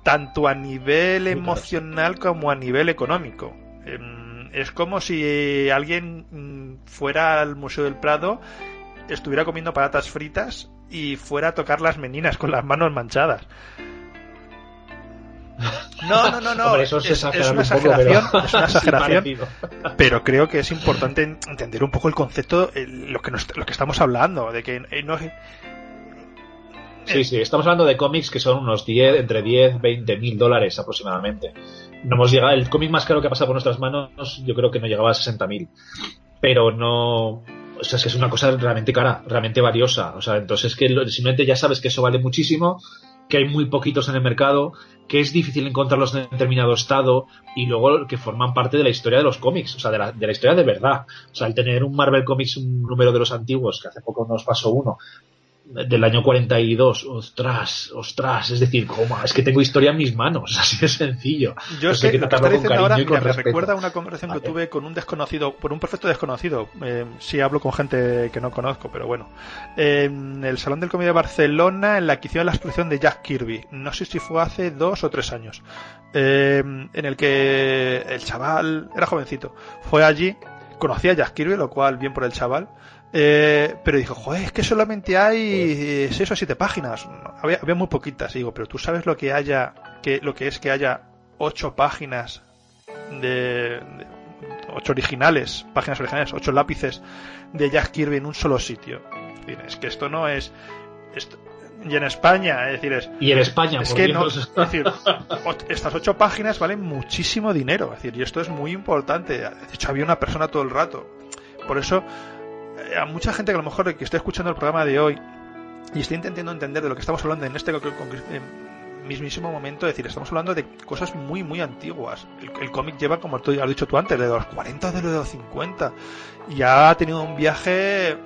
Tanto a nivel emocional como a nivel económico. Es como si alguien fuera al Museo del Prado, estuviera comiendo patatas fritas y fuera a tocar las meninas con las manos manchadas. No. Hombre, eso es una exageración, sí, pero creo que es importante entender un poco el concepto, lo que estamos hablando, de que no. Sí, estamos hablando de cómics que son unos entre 10, 20 mil dólares aproximadamente. No hemos llegado, el cómic más caro que ha pasado por nuestras manos, yo creo que no llegaba a 60.000, pero no. O sea, es que es una cosa realmente cara, realmente valiosa. O sea, entonces que simplemente ya sabes que eso vale muchísimo, que hay muy poquitos en el mercado, que es difícil encontrarlos en determinado estado, y luego que forman parte de la historia de los cómics, o sea, de la historia de verdad. O sea, el tener un Marvel Comics, un número de los antiguos, que hace poco nos pasó uno, del año 42, ostras, es decir, ¿cómo? Es que tengo historia en mis manos, así de sencillo. Yo sé que lo que está diciendo ahora me recuerda a una conversación que tuve con un desconocido, por un perfecto desconocido. Sí hablo con gente que no conozco, pero bueno. En el Salón del Cómic de Barcelona, en la que hicieron la exposición de Jack Kirby. No sé si fue hace 2 o 3 años. En el que el chaval era jovencito. Fue allí, conocía a Jack Kirby, lo cual bien por el chaval. Pero dijo, joder, es que solamente hay 6 o 7 páginas. Había muy poquitas. Y digo, pero tú sabes lo que haya, lo que es que haya 8 páginas de 8 páginas originales, 8 lápices de Jack Kirby en un solo sitio. Es que esto no es esto, y en España, es decir, y en España, es que no, es decir, estas 8 páginas valen muchísimo dinero, es decir, y esto es muy importante. De hecho, había una persona todo el rato. Por eso a mucha gente que a lo mejor que esté escuchando el programa de hoy y esté intentando entender de lo que estamos hablando en este mismísimo momento, es decir, estamos hablando de cosas muy muy antiguas. El cómic lleva, como tú has dicho tú antes, de los 40 de los 50, y ha tenido un viaje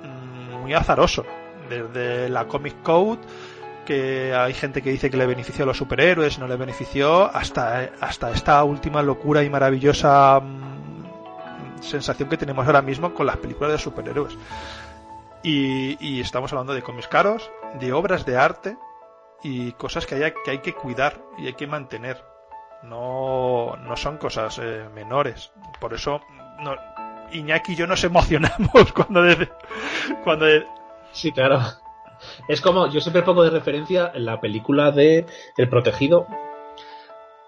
muy azaroso, desde la Comic Code, que hay gente que dice que le benefició a los superhéroes, no le benefició, hasta esta última locura y maravillosa sensación que tenemos ahora mismo con las películas de superhéroes. Y estamos hablando de cómics caros, de obras de arte y cosas que hay que cuidar y hay que mantener. No son cosas menores. Por eso no, Iñaki y yo nos emocionamos cuando Sí, claro. Es como, yo siempre pongo de referencia la película de El Protegido,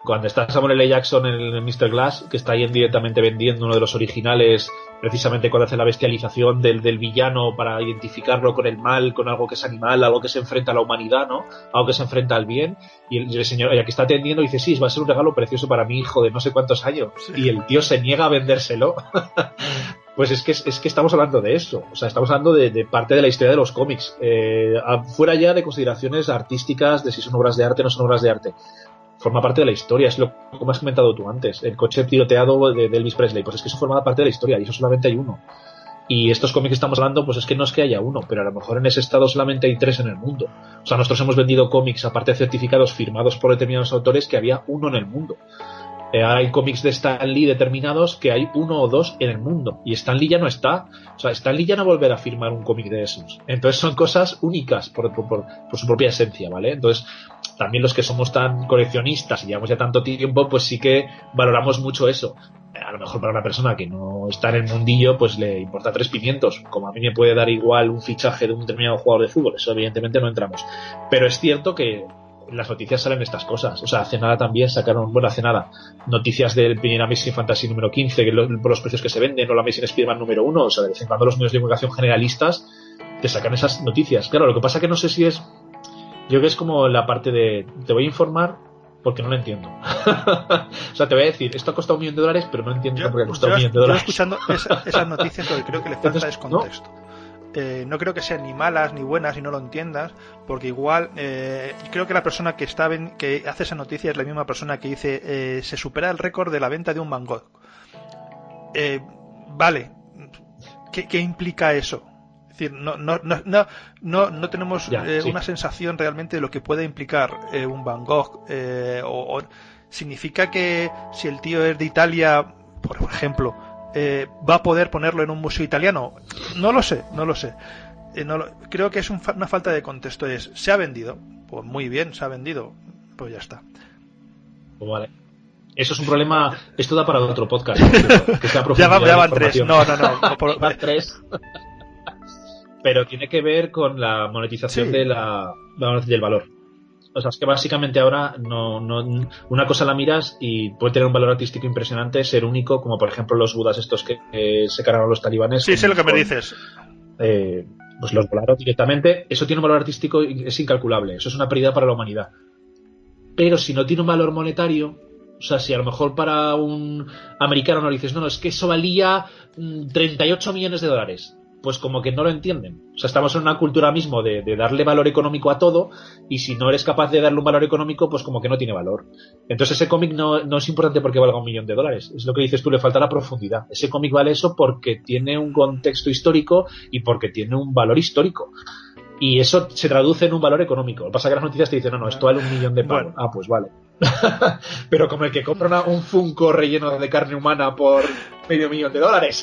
cuando está Samuel L. Jackson en el Mr. Glass, que está ahí directamente vendiendo uno de los originales, precisamente cuando hace la bestialización del villano para identificarlo con el mal, con algo que es animal, algo que se enfrenta a la humanidad, ¿no? Algo que se enfrenta al bien, y el señor, ya que está atendiendo, dice, sí, va a ser un regalo precioso para mi hijo de no sé cuántos años, sí. Y el tío se niega a vendérselo. Pues es que estamos hablando de eso, o sea, estamos hablando de parte de la historia de los cómics, fuera ya de consideraciones artísticas, de si son obras de arte o no son obras de arte. Forma parte de la historia, es lo como has comentado tú antes, el coche tiroteado de Elvis Presley, pues es que eso forma parte de la historia y eso solamente hay uno. Y estos cómics que estamos hablando, pues es que no es que haya uno, pero a lo mejor en ese estado solamente hay 3 en el mundo. O sea, nosotros hemos vendido cómics, aparte de certificados firmados por determinados autores, que había uno en el mundo. Ahora hay cómics de Stan Lee determinados que hay 1 o 2 en el mundo y Stan Lee ya no está, o sea, Stan Lee ya no volverá a firmar un cómic de esos, entonces son cosas únicas por su propia esencia, ¿vale? Entonces también los que somos tan coleccionistas y llevamos ya tanto tiempo, pues sí que valoramos mucho eso. A lo mejor para una persona que no está en el mundillo, pues le importa 3 pimientos, como a mí me puede dar igual un fichaje de un determinado jugador de fútbol, eso evidentemente no entramos, pero es cierto que en las noticias salen estas cosas. O sea, hace nada también sacaron, noticias del Pinera Amazing Fantasy número 15, que por los precios que se venden, o la Amazing Spider-Man número 1. O sea, de vez en cuando los medios de comunicación generalistas te sacan esas noticias. Claro, lo que pasa que no sé si es... Yo creo que es como la parte de... Te voy a informar porque no lo entiendo. O sea, te voy a decir, esto ha costado $1.000.000, pero no entiendo por qué ha costado $1.000.000. Yo escuchando esas noticias, lo que creo que le falta es contexto. No creo que sean ni malas ni buenas y no lo entiendas, porque igual creo que la persona que hace esa noticia es la misma persona que dice se supera el récord de la venta de un Van Gogh. Vale, ¿qué implica eso? Es decir, no tenemos sí. Una sensación realmente de lo que puede implicar un Van Gogh, o significa que si el tío es de Italia, por ejemplo, ¿va a poder ponerlo en un museo italiano? No lo sé. Creo que es una falta de contexto. ¿Se ha vendido? Pues muy bien, se ha vendido. Pues ya está. Pues vale. Eso es un problema. Esto da para otro podcast. Que sea ya van 3. No. Van 3. Pero tiene que ver con la monetización sí. del valor. O sea, es que básicamente ahora no una cosa la miras y puede tener un valor artístico impresionante, ser único, como por ejemplo los budas estos que se cargaron los talibanes. Sí, sé lo que me dices. Pues los volaron directamente. Eso tiene un valor artístico, es incalculable. Eso es una pérdida para la humanidad. Pero si no tiene un valor monetario, o sea, si a lo mejor para un americano no le dices, no, es que eso valía $38 millones, pues como que no lo entienden. O sea, estamos en una cultura mismo de darle valor económico a todo, y si no eres capaz de darle un valor económico, pues como que no tiene valor. Entonces ese cómic no es importante porque valga $1 millón. Es lo que dices tú, le falta la profundidad. Ese cómic vale eso porque tiene un contexto histórico y porque tiene un valor histórico. Y eso se traduce en un valor económico. Lo que pasa es que las noticias te dicen, no, esto vale $1 millón. Bueno. Ah, pues vale. Pero como el que compra un Funko relleno de carne humana por $500 million.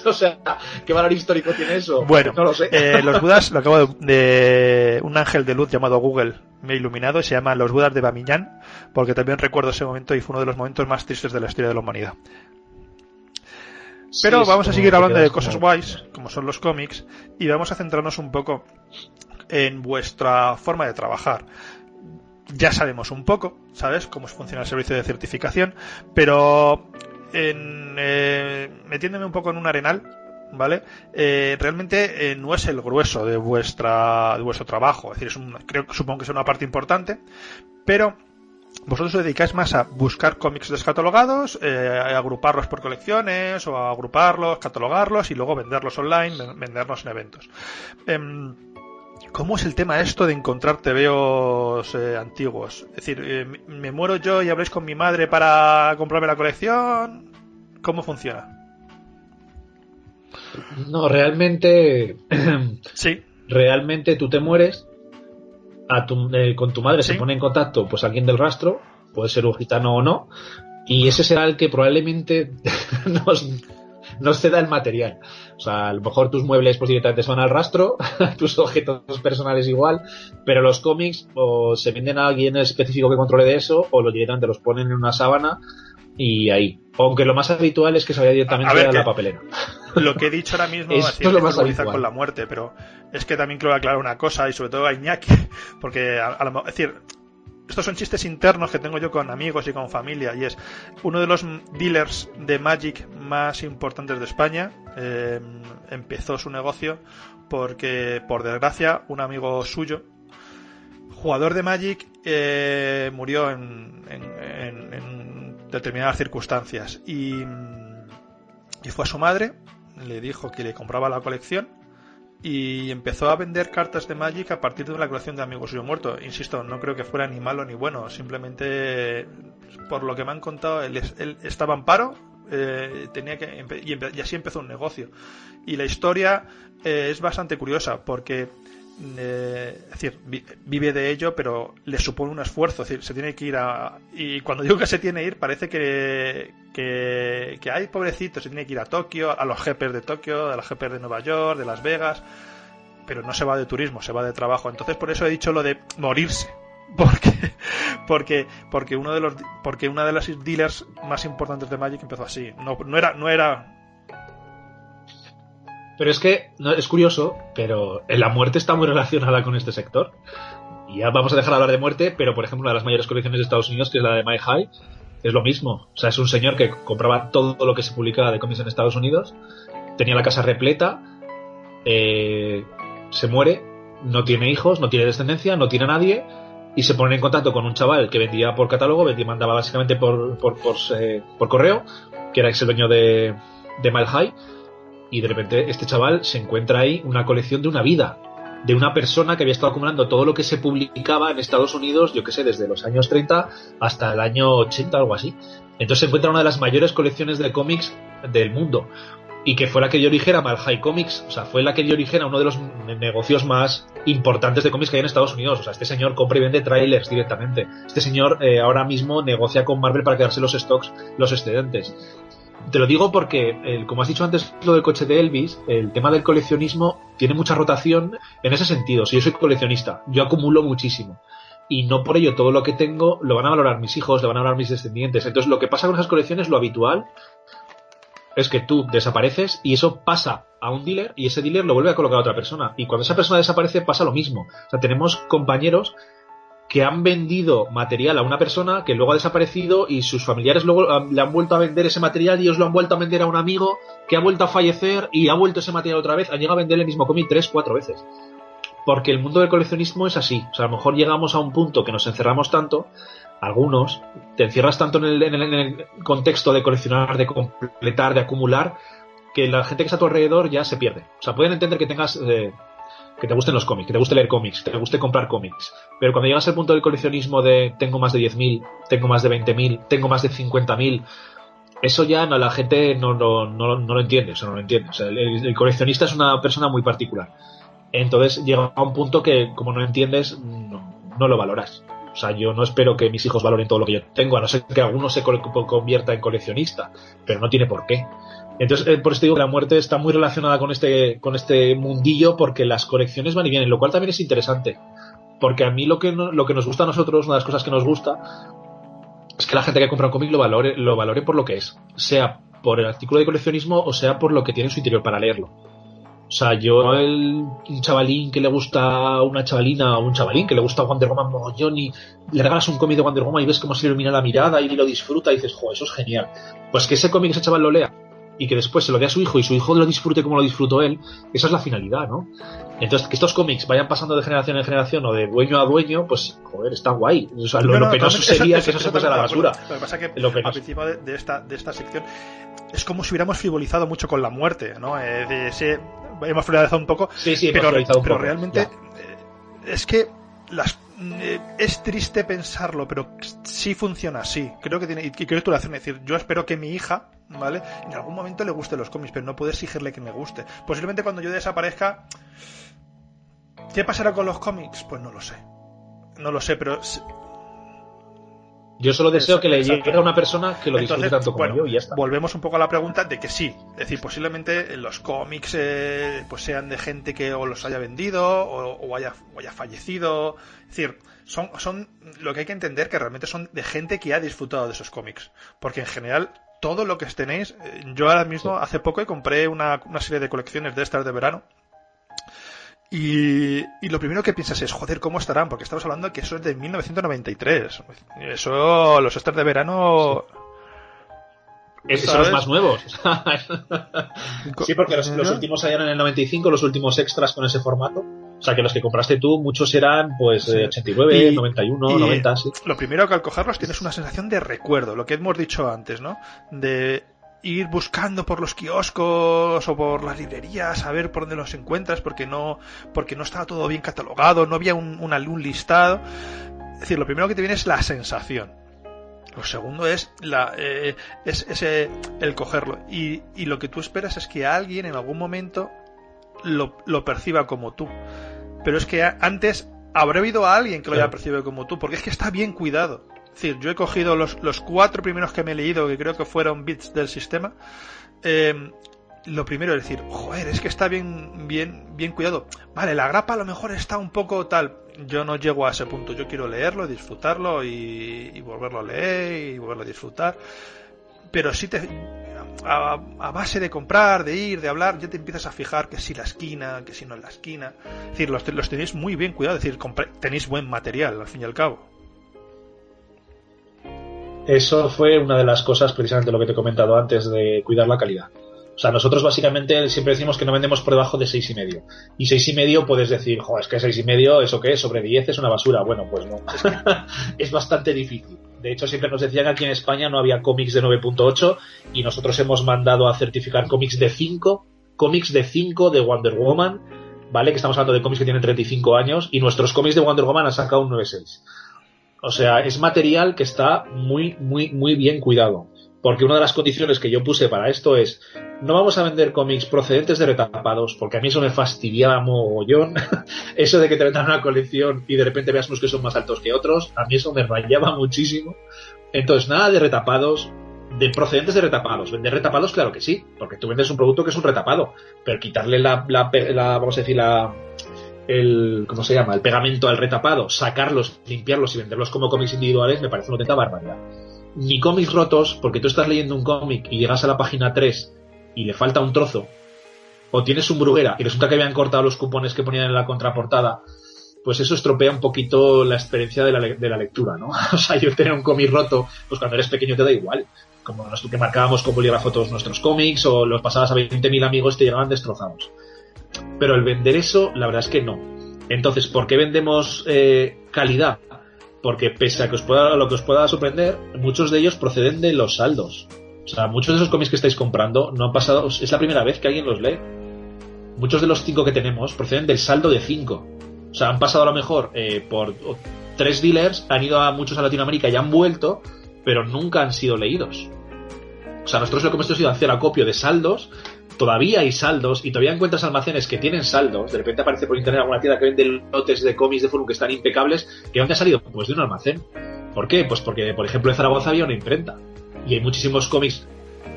O sea, ¿qué valor histórico tiene eso? Bueno, no lo sé. Los Budas, lo acabo de un ángel de luz llamado Google me ha iluminado, y se llama Los Budas de Bamiyan, porque también recuerdo ese momento y fue uno de los momentos más tristes de la historia de la humanidad. Pero sí, vamos a seguir hablando de cosas guays, como son los cómics, y vamos a centrarnos un poco en vuestra forma de trabajar. Ya sabemos un poco, ¿sabes?, cómo funciona el servicio de certificación, pero metiéndome un poco en un arenal, ¿vale? Realmente no es el grueso de vuestro trabajo, es decir, supongo que es una parte importante, pero vosotros os dedicáis más a buscar cómics descatalogados, a agruparlos por colecciones, o a agruparlos, catalogarlos y luego venderlos online, venderlos en eventos. ¿Cómo es el tema esto de encontrar tebeos antiguos? Es decir, ¿me muero yo y habléis con mi madre para comprarme la colección? ¿Cómo funciona? No, realmente... Sí. Realmente tú te mueres, con tu madre ¿sí? Se pone en contacto pues alguien del rastro, puede ser un gitano o no, y ese será el que probablemente nos ceda el material. O sea, a lo mejor tus muebles pues directamente se van al rastro, tus objetos personales igual, pero los cómics o se venden a alguien específico que controle de eso, o directamente los ponen en una sábana, y ahí. Aunque lo más habitual es que se vaya directamente a la papelera. Lo que he dicho ahora mismo es lo más habitual con la muerte, pero es que también quiero aclarar una cosa, y sobre todo a Iñaki, porque es decir, estos son chistes internos que tengo yo con amigos y con familia, y es uno de los dealers de Magic más importantes de España. Empezó su negocio porque, por desgracia, un amigo suyo, jugador de Magic, murió en determinadas circunstancias, y fue a su madre, le dijo que le compraba la colección y empezó a vender cartas de Magic a partir de una colección de amigos suyos muertos. Insisto, no creo que fuera ni malo ni bueno, simplemente por lo que me han contado, él estaba en paro, y así empezó un negocio. Y la historia es bastante curiosa porque es decir, vive de ello, pero le supone un esfuerzo, es decir, se tiene que ir y cuando digo que se tiene que ir, parece que hay, pobrecito, se tiene que ir a Tokio, a los GPs de Tokio, a los GPs de Nueva York, de Las Vegas, pero no se va de turismo, se va de trabajo. Entonces por eso he dicho lo de morirse, porque una de las dealers más importantes de Magic empezó así. No era. Pero es que es curioso, pero la muerte está muy relacionada con este sector. Y ya vamos a dejar de hablar de muerte, pero por ejemplo, una de las mayores colecciones de Estados Unidos, que es la de Mile High, es lo mismo. O sea, es un señor que compraba todo lo que se publicaba de cómics en Estados Unidos, tenía la casa repleta, se muere, no tiene hijos, no tiene descendencia, no tiene a nadie, y se pone en contacto con un chaval que vendía por catálogo, mandaba básicamente por correo, que era el dueño de Mile High. Y de repente este chaval se encuentra ahí una colección de una vida, de una persona que había estado acumulando todo lo que se publicaba en Estados Unidos, yo que sé, desde los años 30 hasta el año 80, algo así. Entonces se encuentra una de las mayores colecciones de cómics del mundo, y que fue la que dio origen a Mile High Comics. O sea, fue la que dio origen a uno de los negocios más importantes de cómics que hay en Estados Unidos. O sea, este señor compra y vende trailers directamente. Este señor ahora mismo negocia con Marvel para quedarse los stocks, los excedentes. Te lo digo porque, como has dicho antes, lo del coche de Elvis, el tema del coleccionismo tiene mucha rotación en ese sentido. Si yo soy coleccionista, yo acumulo muchísimo. Y no por ello todo lo que tengo lo van a valorar mis hijos, lo van a valorar mis descendientes. Entonces lo que pasa con esas colecciones, lo habitual, es que tú desapareces y eso pasa a un dealer y ese dealer lo vuelve a colocar a otra persona. Y cuando esa persona desaparece pasa lo mismo. O sea, tenemos compañeros que han vendido material a una persona que luego ha desaparecido y sus familiares luego le han vuelto a vender ese material y ellos lo han vuelto a vender a un amigo que ha vuelto a fallecer y ha vuelto ese material otra vez. Han llegado a vender el mismo cómic 3-4 veces. Porque el mundo del coleccionismo es así. O sea, a lo mejor llegamos a un punto que nos encerramos tanto, algunos, te encierras tanto en el contexto de coleccionar, de completar, de acumular, que la gente que está a tu alrededor ya se pierde. O sea, pueden entender que tengas... que te gusten los cómics, que te guste leer cómics, que te guste comprar cómics. Pero cuando llegas al punto del coleccionismo de tengo más de 10.000, tengo más de 20.000, tengo más de 50.000, eso ya la gente no lo entiende. Eso no lo entiende. O sea, el coleccionista es una persona muy particular. Entonces llega a un punto que, como no entiendes, no lo valoras. O sea, yo no espero que mis hijos valoren todo lo que yo tengo, a no ser que alguno se convierta en coleccionista, pero no tiene por qué. Entonces, por esto digo que la muerte está muy relacionada con este mundillo, porque las colecciones van y vienen, lo cual también es interesante. Porque a mí lo que nos gusta a nosotros, una de las cosas que nos gusta, es que la gente que compra un cómic lo valore por lo que es. Sea por el artículo de coleccionismo o sea por lo que tiene en su interior para leerlo. O sea, un chavalín que le gusta una chavalina o un chavalín que le gusta Wonder Woman mogollón y le regalas un cómic de Wonder Woman y ves cómo se ilumina la mirada y lo disfruta y dices, joder, eso es genial. Pues que ese cómic ese chaval lo lea y que después se lo dé a su hijo y su hijo lo disfrute como lo disfrutó él, esa es la finalidad, ¿no? Entonces, que estos cómics vayan pasando de generación en generación o de dueño a dueño, pues, joder, está guay. O sea, lo penoso sería que eso se fuese a la basura. Lo que pasa es que al principio de esta sección es como si hubiéramos frivolizado mucho con la muerte, ¿no? Hemos frivolizado un poco, sí, pero realmente es que es triste pensarlo, pero sí funciona así. Creo que tiene, y creo que tú lo haces, es decir, yo espero que mi hija, ¿vale?, en algún momento le gusten los cómics, pero no puedo exigirle que me guste. Posiblemente cuando yo desaparezca, ¿qué pasará con los cómics? Pues no lo sé, pero Yo solo deseo que le llegue a una persona que lo disfrute tanto como yo y ya está. Volvemos un poco a la pregunta de que sí. Es decir, posiblemente los cómics pues sean de gente que o los haya vendido o haya fallecido. Es decir, son lo que hay que entender, que realmente son de gente que ha disfrutado de esos cómics. Porque en general, todo lo que tenéis, yo ahora mismo, hace poco compré una serie de colecciones de estas de verano. Y lo primero que piensas es, joder, ¿cómo estarán? Porque estamos hablando de que eso es de 1993. Eso, los Stars de verano... Esos son los más nuevos. Sí, porque los últimos salieron en el 95, los últimos extras con ese formato. O sea, que los que compraste tú, muchos eran, pues, 89, 91, 90, sí. Lo primero que al cogerlos tienes una sensación de recuerdo, lo que hemos dicho antes, ¿no? De ir buscando por los kioscos o por las librerías a ver por dónde los encuentras porque no estaba todo bien catalogado, no había un listado. Es decir, lo primero que te viene es la sensación. Lo segundo es el cogerlo. Y lo que tú esperas es que alguien en algún momento lo perciba como tú. Pero es que antes habrá habido a alguien que lo haya percibido como tú, porque es que está bien cuidado. Es decir, yo he cogido los 4 primeros que me he leído, que creo que fueron bits del sistema. Lo primero es decir, joder, es que está bien cuidado. Vale, la grapa a lo mejor está un poco tal. Yo no llego a ese punto. Yo quiero leerlo, disfrutarlo y volverlo a leer y volverlo a disfrutar. Pero sí a base de comprar, de ir, de hablar, ya te empiezas a fijar que si la esquina, que si no es la esquina. Es decir, los tenéis muy bien cuidados. Es decir, tenéis buen material, al fin y al cabo. Eso fue una de las cosas, precisamente lo que te he comentado antes, de cuidar la calidad. O sea, nosotros básicamente siempre decimos que no vendemos por debajo de 6,5. Y 6,5 puedes decir, joder, es que 6,5, ¿eso qué es? Sobre 10 es una basura. Bueno, pues no. Es bastante difícil. De hecho, siempre nos decían que aquí en España no había cómics de 9.8 y nosotros hemos mandado a certificar cómics de 5 de Wonder Woman, ¿vale? Que estamos hablando de cómics que tienen 35 años y nuestros cómics de Wonder Woman han sacado un 9.6. O sea, es material que está muy, muy, muy bien cuidado. Porque una de las condiciones que yo puse para esto es, no vamos a vender cómics procedentes de retapados, porque a mí eso me fastidiaba mogollón. Eso de que te vendan una colección y de repente veas unos que son más altos que otros, a mí eso me rayaba muchísimo. Entonces, nada de retapados, de procedentes de retapados. Vender retapados, claro que sí, porque tú vendes un producto que es un retapado, pero quitarle vamos a decir, ¿cómo se llama? El pegamento al retapado, sacarlos, limpiarlos y venderlos como cómics individuales me parece una auténtica barbaridad. Ni cómics rotos, porque tú estás leyendo un cómic y llegas a la página 3 y le falta un trozo, o tienes un Bruguera y resulta que habían cortado los cupones que ponían en la contraportada, pues eso estropea un poquito la experiencia de la lectura, ¿no? O sea, yo tener un cómic roto, pues cuando eres pequeño te da igual. Como nosotros que marcábamos con bolígrafo todos nuestros cómics, o los pasabas a 20.000 amigos y te llegaban destrozados. Pero el vender eso, la verdad es que no. Entonces, ¿por qué vendemos calidad? Porque pese a que lo que os pueda sorprender, muchos de ellos proceden de los saldos. O sea, muchos de esos cómics que estáis comprando no han pasado, es la primera vez que alguien los lee. Muchos de los 5 que tenemos proceden del saldo de 5. O sea, han pasado a lo mejor por 3 dealers, han ido a muchos a Latinoamérica y han vuelto, pero nunca han sido leídos. O sea, nosotros lo que hemos hecho ha sido hacer acopio de saldos. Todavía hay saldos y todavía encuentras almacenes que tienen saldos. De repente aparece por internet alguna tienda que vende lotes de cómics de Furum que están impecables. ¿Que dónde ha salido? Pues de un almacén. ¿Por qué? Pues porque, por ejemplo, en Zaragoza había una imprenta y hay muchísimos cómics.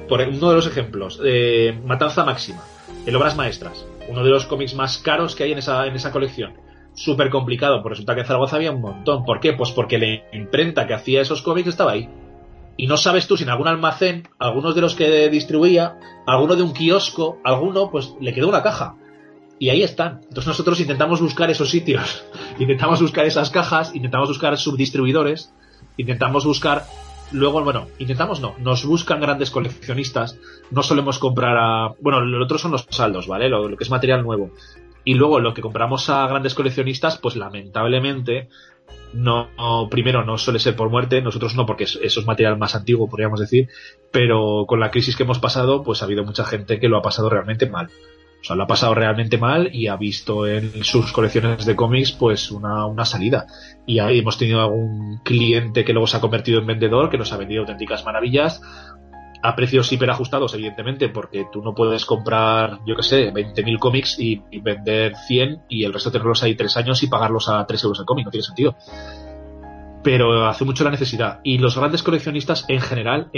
Por uno de los ejemplos, Matanza Máxima, el Obras Maestras, uno de los cómics más caros que hay en esa colección. Súper complicado, pues resulta que en Zaragoza había un montón. ¿Por qué? Pues porque la imprenta que hacía esos cómics estaba ahí. Y no sabes tú si en algún almacén, algunos de los que distribuía, alguno de un kiosco, alguno, pues le quedó una caja. Y ahí están. Entonces nosotros intentamos buscar esos sitios, intentamos buscar esas cajas, intentamos buscar subdistribuidores, intentamos buscar... Luego, bueno, intentamos no, nos buscan grandes coleccionistas, no solemos comprar bueno, lo otro son los saldos, ¿vale? Lo que es material nuevo. Y luego lo que compramos a grandes coleccionistas, pues lamentablemente... primero no suele ser por muerte, nosotros no, porque eso es material más antiguo, podríamos decir, pero con la crisis que hemos pasado, pues ha habido mucha gente que lo ha pasado realmente mal. O sea, lo ha pasado realmente mal y ha visto en sus colecciones de cómics pues una salida. Y ahí hemos tenido algún cliente que luego se ha convertido en vendedor, que nos ha vendido auténticas maravillas, a precios hiperajustados, evidentemente, porque tú no puedes comprar, yo qué sé, 20.000 cómics y vender 100 y el resto tenerlos ahí 3 años y pagarlos a 3 euros el cómic, no tiene sentido. pero hace mucho la necesidad. Y los grandes coleccionistas en general,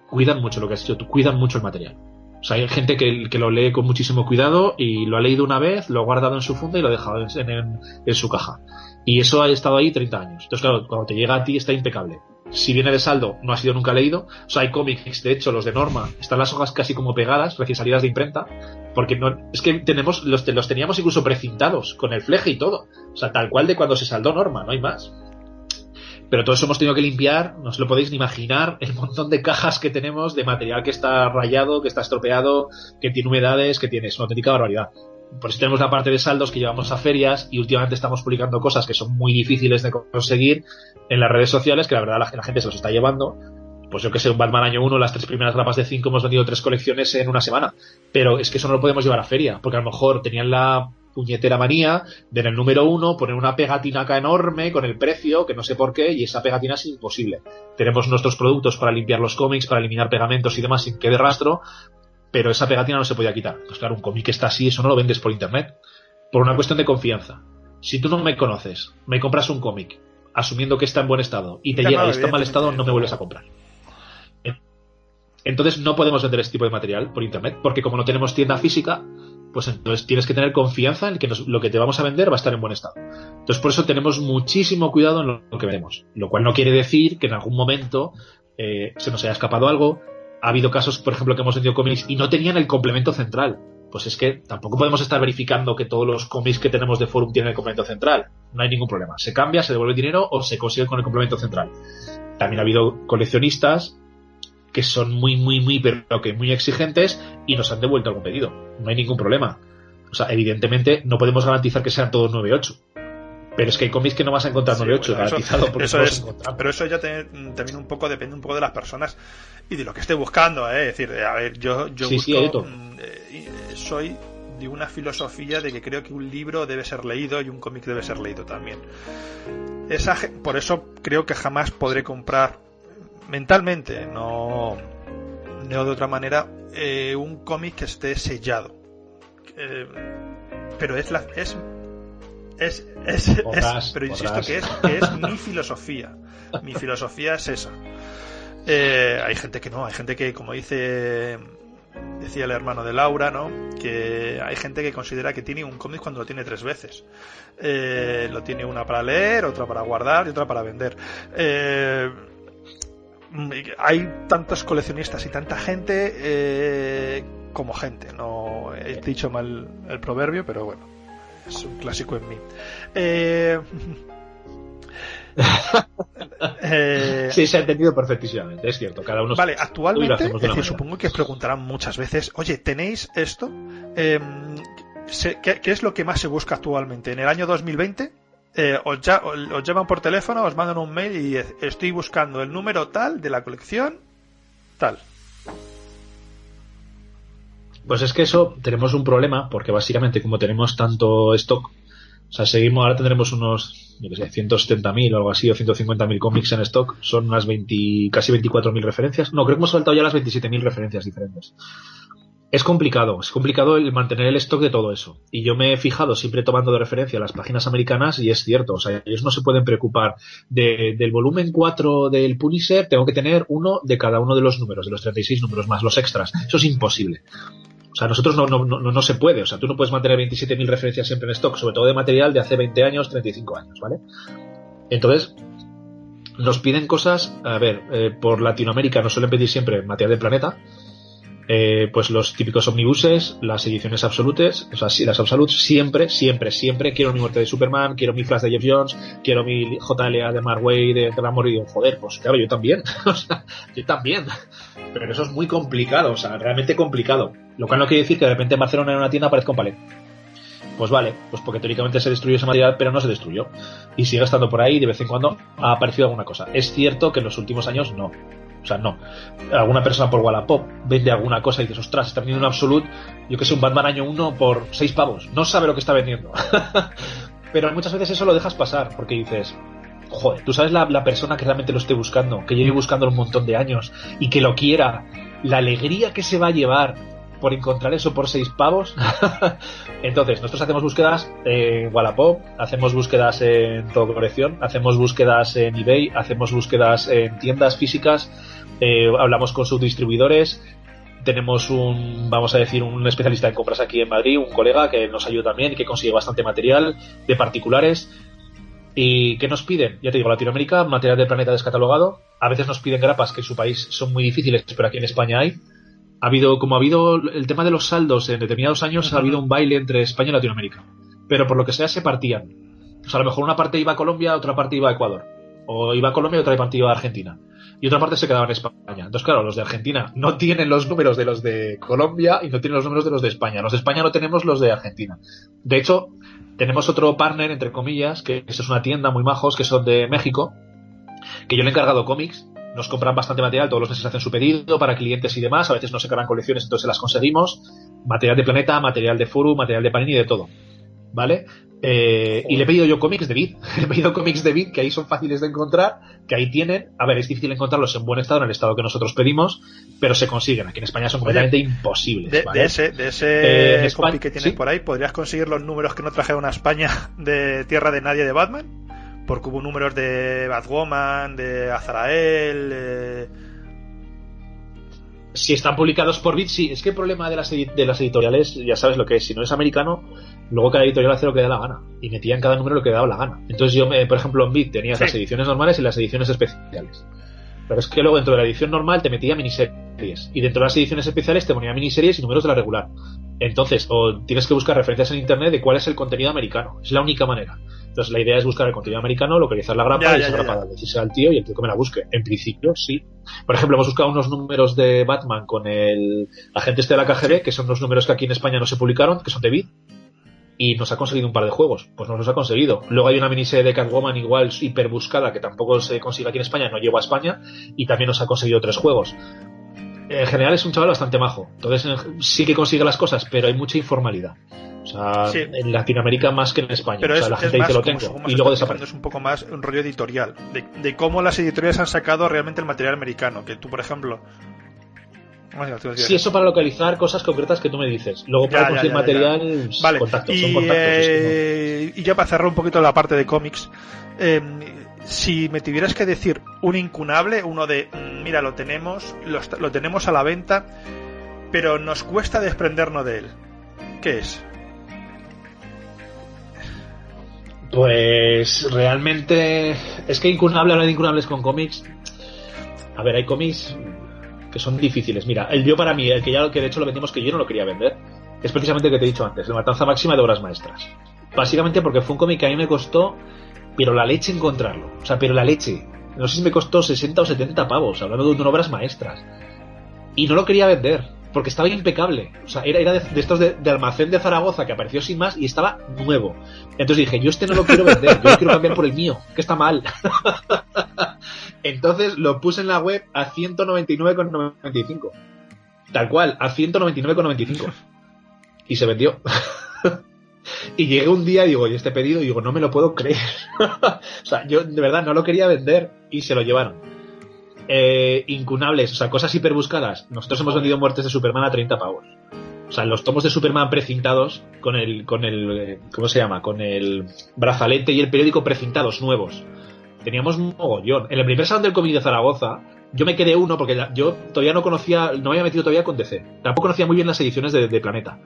cuidan mucho lo que has dicho tú, cuidan mucho el material. O sea, hay gente que lo lee con muchísimo cuidado y lo ha leído una vez, lo ha guardado en su funda y lo ha dejado en su caja. Y eso ha estado ahí 30 años. Entonces, claro, cuando te llega a ti está impecable. Si viene de saldo, no ha sido nunca leído. O sea, hay cómics, de hecho, los de Norma, están las hojas casi como pegadas, recién salidas de imprenta, porque no, es que los teníamos incluso precintados, con el fleje y todo. O sea, tal cual de cuando se saldó Norma, no hay más. Pero todo eso hemos tenido que limpiar, no os lo podéis ni imaginar, el montón de cajas que tenemos de material que está rayado, que está estropeado, que tiene humedades, que tiene, es una auténtica barbaridad. Por eso tenemos la parte de saldos que llevamos a ferias y últimamente estamos publicando cosas que son muy difíciles de conseguir en las redes sociales, que la verdad la gente se los está llevando. Pues yo que sé, un Batman año 1, las 3 primeras grapas de 5 hemos vendido 3 colecciones en una semana. Pero es que eso no lo podemos llevar a feria, porque a lo mejor tenían la puñetera manía de en el número 1 poner una pegatina acá enorme con el precio, que no sé por qué, y esa pegatina es imposible. Tenemos nuestros productos para limpiar los cómics, para eliminar pegamentos y demás sin que quede rastro, pero esa pegatina no se podía quitar. Pues claro, un cómic que está así, eso no lo vendes por internet. Por una cuestión de confianza. Si tú no me conoces, me compras un cómic, asumiendo que está en buen estado, y te llega y está en mal estado, no me vuelves a comprar. Entonces no podemos vender este tipo de material por internet, porque como no tenemos tienda física, pues entonces tienes que tener confianza en que lo que te vamos a vender va a estar en buen estado. Entonces por eso tenemos muchísimo cuidado en lo que vendemos, lo cual no quiere decir que en algún momento se nos haya escapado algo. Ha habido casos, por ejemplo, que hemos vendido cómics y no tenían el complemento central. Pues es que tampoco podemos estar verificando que todos los cómics que tenemos de Forum tienen el complemento central. No hay ningún problema. Se cambia, se devuelve el dinero o se consigue con el complemento central. También ha habido coleccionistas que son pero que muy exigentes y nos han devuelto algún pedido. No hay ningún problema. O sea, evidentemente no podemos garantizar que sean todos 9.8. Pero es que hay cómics que no vas a encontrar 9.8 bueno, garantizado porque eso es, pero eso ya también un poco depende un poco de las personas y de lo que esté buscando, Es decir, a ver, yo busco, soy de una filosofía de que creo que un libro debe ser leído y un cómic debe ser leído también. Por eso creo que jamás podré comprar mentalmente, no de otra manera, un cómic que esté sellado. Pero pero insisto que es mi filosofía. Mi filosofía es esa. Hay gente que no, hay gente que, como decía el hermano de Laura, ¿no? Que hay gente que considera que tiene un cómic cuando lo tiene 3 veces. Lo tiene una para leer, otra para guardar y otra para vender. Hay tantos coleccionistas y tanta gente como gente. No he dicho mal el proverbio, pero bueno, es un clásico en mí. Sí, se ha entendido perfectísimamente, es cierto. Cada uno. Vale, actualmente, es decir, supongo que os preguntarán muchas veces, oye, ¿tenéis esto? ¿Qué es lo que más se busca actualmente? ¿En el año 2020? Os llaman por teléfono, os mandan un mail y estoy buscando el número tal de la colección tal. Pues es que eso tenemos un problema, porque básicamente como tenemos tanto stock, o sea, ahora tendremos unos, yo que sé, 170.000 o algo así, o 150.000 cómics en stock, son unas casi 24.000 referencias. No, creo que hemos saltado ya las 27.000 referencias diferentes. Es complicado el mantener el stock de todo eso. Y yo me he fijado siempre tomando de referencia las páginas americanas y es cierto, o sea, ellos no se pueden preocupar del volumen 4 del Punisher, tengo que tener uno de cada uno de los números, de los 36 números más los extras. Eso es imposible. O sea, nosotros no se puede. O sea, tú no puedes mantener 27.000 referencias siempre en stock, sobre todo de material de hace 20 años, 35 años, ¿vale? Entonces, nos piden cosas, a ver, por Latinoamérica nos suelen pedir siempre material de Planeta, pues los típicos omnibuses, las ediciones absolutes, o sea, sí, las absolutes, siempre, quiero mi muerte de Superman, quiero mi Flash de Jeff Jones, quiero mi JLA de Mark Waid, de Glamour, y digo, joder, pues claro, yo también, o sea, yo también, pero eso es muy complicado, o sea, realmente complicado, lo cual no quiere decir que de repente en Barcelona en una tienda aparezca un palet. Pues vale, pues porque teóricamente se destruyó ese material, pero no se destruyó, y sigue estando por ahí, y de vez en cuando ha aparecido alguna cosa. Es cierto que en los últimos años no. O sea, no. Alguna persona por Wallapop vende alguna cosa y dices, ostras, está vendiendo un Absolute, yo que sé, un Batman año 1 por 6 pavos. No sabe lo que está vendiendo. Pero muchas veces eso lo dejas pasar, porque dices, joder, tú sabes la persona que realmente lo esté buscando, que lleve buscándolo un montón de años y que lo quiera, la alegría que se va a llevar por encontrar eso por 6 pavos. Entonces, nosotros hacemos búsquedas en Wallapop, hacemos búsquedas en Todo Colección, hacemos búsquedas en eBay, hacemos búsquedas en tiendas físicas, hablamos con subdistribuidores. Tenemos un especialista en compras aquí en Madrid, un colega que nos ayuda también y que consigue bastante material de particulares. ¿Y qué nos piden? Ya te digo, Latinoamérica, material del planeta descatalogado. A veces nos piden grapas que en su país son muy difíciles, pero aquí en España hay. Ha habido el tema de los saldos en determinados años, ha habido un baile entre España y Latinoamérica. Pero por lo que sea se partían. O sea, a lo mejor una parte iba a Colombia, otra parte iba a Ecuador. O iba a Colombia y otra parte iba a Argentina. Y otra parte se quedaba en España. Entonces, claro, los de Argentina no tienen los números de los de Colombia y no tienen los números de los de España. Los de España no tenemos los de Argentina. De hecho, tenemos otro partner, entre comillas, que es una tienda muy majos, que son de México, que yo le he encargado cómics. Nos compran bastante material, todos los meses hacen su pedido para clientes y demás. A veces nos encargan colecciones, entonces se las conseguimos. Material de Planeta, material de Furu, material de Panini, de todo. ¿Vale? Y le he pedido yo cómics de Vid. Le he pedido cómics de Vid, que ahí son fáciles de encontrar, que ahí tienen. A ver, es difícil encontrarlos en buen estado, en el estado que nosotros pedimos, pero se consiguen. Aquí en España son completamente imposibles. ¿Vale? De ese cómic que tienes, ¿sí?, por ahí, ¿podrías conseguir los números que no trajeron a España de Tierra de Nadie de Batman? Porque hubo números de Batwoman, de Azrael. Si están publicados por Vid, sí. Es que el problema de las editoriales, ya sabes lo que es, si no es americano, luego cada editorial hace lo que da la gana y metía en cada número lo que daba la gana. Entonces yo, por ejemplo, en Vid tenías las ediciones normales y las ediciones especiales, pero es que luego dentro de la edición normal te metía miniseries y dentro de las ediciones especiales te ponía miniseries y números de la regular. Entonces, o tienes que buscar referencias en internet de cuál es el contenido americano. Es la única manera. Entonces la idea es buscar el contenido americano, localizar la grapa y esa grapa decirse al tío y el tío que me la busque. En principio, sí. Por ejemplo, hemos buscado unos números de Batman con el agente de la KGB, que son unos números que aquí en España no se publicaron, que son de Vid, y nos ha conseguido un par de juegos. Pues no los ha conseguido. Luego hay una miniserie de Catwoman igual hiper buscada que tampoco se consigue aquí en España, no llegó a España, y también nos ha conseguido 3 juegos. En general es un chaval bastante majo. Entonces sí que consigue las cosas, pero hay mucha informalidad. O sea, sí, en Latinoamérica más que en España. Pero o sea, la gente dice lo tengo y luego desaparece. Es un poco más un rollo editorial de cómo las editoriales han sacado realmente el material americano. Que tú, por ejemplo... Sí, eso para localizar cosas concretas que tú me dices. Luego para conseguir material, vale. Contactos, son contactos. Y ya para cerrar un poquito la parte de cómics, si me tuvieras que decir un incunable, uno de mira, lo tenemos a la venta, pero nos cuesta desprendernos de él, ¿qué es? Pues realmente es que incunable, hablar de incunables con cómics. A ver, hay cómics que son difíciles. Mira, yo para mí, que de hecho lo vendimos, que yo no lo quería vender, es precisamente el que te he dicho antes, la Matanza Máxima de Obras Maestras. Básicamente porque fue un cómic que a mí me costó, pero la leche encontrarlo. O sea, pero la leche. No sé si me costó 60 o 70 pavos, hablando de Obras Maestras. Y no lo quería vender, porque estaba impecable. O sea, era de estos de almacén de Zaragoza, que apareció sin más y estaba nuevo. Entonces dije, yo no lo quiero vender, yo lo quiero cambiar por el mío, que está mal. Entonces lo puse en la web a 199,95. Tal cual, a 199,95. Y se vendió. Y llegué un día y digo, ¿y este pedido? Y digo, no me lo puedo creer. O sea, yo de verdad no lo quería vender y se lo llevaron. Incunables, o sea, cosas hiperbuscadas. Nosotros hemos vendido Muertes de Superman a 30 pavos. O sea, los tomos de Superman precintados con el ¿cómo se llama? Con el brazalete y el periódico precintados nuevos. Teníamos un mogollón. En el primer salón del cómic de Zaragoza, yo me quedé uno porque yo todavía no me había metido todavía con DC. Tampoco conocía muy bien las ediciones de Planeta.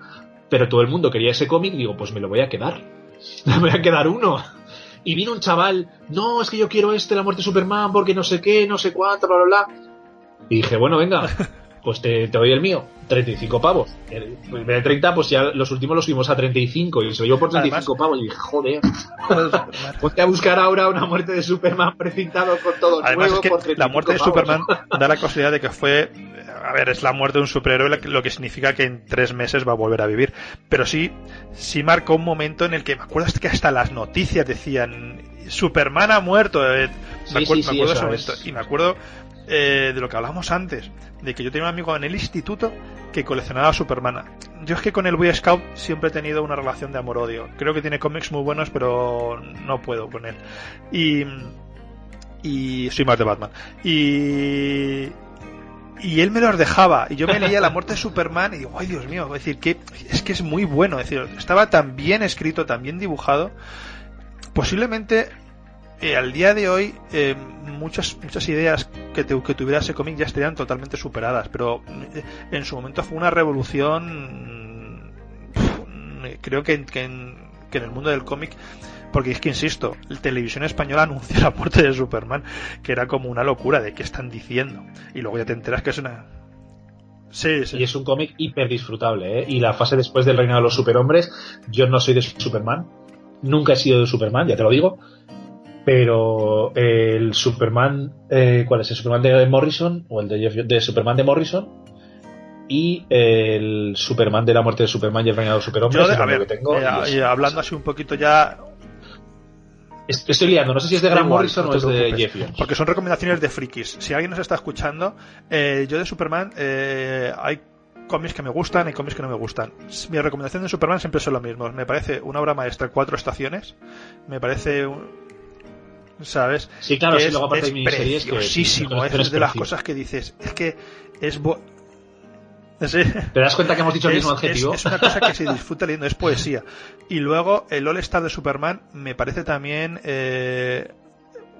Pero todo el mundo quería ese cómic y digo, pues me lo voy a quedar. Me voy a quedar uno. Y vino un chaval, no, es que yo quiero la muerte de Superman porque no sé qué, no sé cuánto, bla, bla, bla. Y dije, bueno, venga, pues te doy el mío, 35 pavos. En vez de 30, pues ya los últimos los subimos a 35 y se lo llevo por 35 además, pavos. Y dije, joder, ponte a buscar ahora una muerte de Superman precintado con todo además nuevo. Es que la muerte de Superman da la casualidad de que fue... A ver, es la muerte de un superhéroe, lo que significa que en 3 meses va a volver a vivir. Pero sí marcó un momento en el que me acuerdo que hasta las noticias decían Superman ha muerto. Me acuerdo de ese momento. Y me acuerdo de lo que hablábamos antes, de que yo tenía un amigo en el instituto que coleccionaba Superman. Yo es que con el Boy Scout siempre he tenido una relación de amor-odio. Creo que tiene cómics muy buenos, pero no puedo con él. Y soy más de Batman. y él me los dejaba, y yo me leía La muerte de Superman y digo, ay Dios mío, es decir, que es muy bueno, es decir, estaba tan bien escrito, tan bien dibujado, posiblemente al día de hoy muchas ideas que tuviera ese cómic ya estarían totalmente superadas, pero en su momento fue una revolución, creo que en el mundo del cómic, porque es que insisto, la televisión española anunció la muerte de Superman, que era como una locura de qué están diciendo, y luego ya te enteras que es una... Sí. Y es un cómic hiper disfrutable, ¿eh? Y la fase después del reinado de los superhombres, yo no soy de Superman, nunca he sido de Superman, ya te lo digo, pero el Superman, ¿cuál es? ¿El Superman de Morrison o el de Superman de Morrison? Y el Superman de la muerte de Superman y el reinado de los superhombres. Yo, a ver, que tengo, hablando así un poquito ya... Estoy liando, no sé si es de Grant Morrison o es de Jeff Jones. Porque son recomendaciones de frikis. Si alguien nos está escuchando, yo de Superman, hay cómics que me gustan y cómics que no me gustan. Mi recomendación de Superman siempre son lo mismo. Me parece una obra maestra, 4 estaciones. Me parece... ¿Sabes? Sí, claro, que sí, luego aparte de miniseries preciosísimo, es de las cosas que dices, es que es sí. ¿Te das cuenta que hemos dicho el mismo adjetivo? Es una cosa que se disfruta leyendo, es poesía. Y luego el All Star de Superman me parece también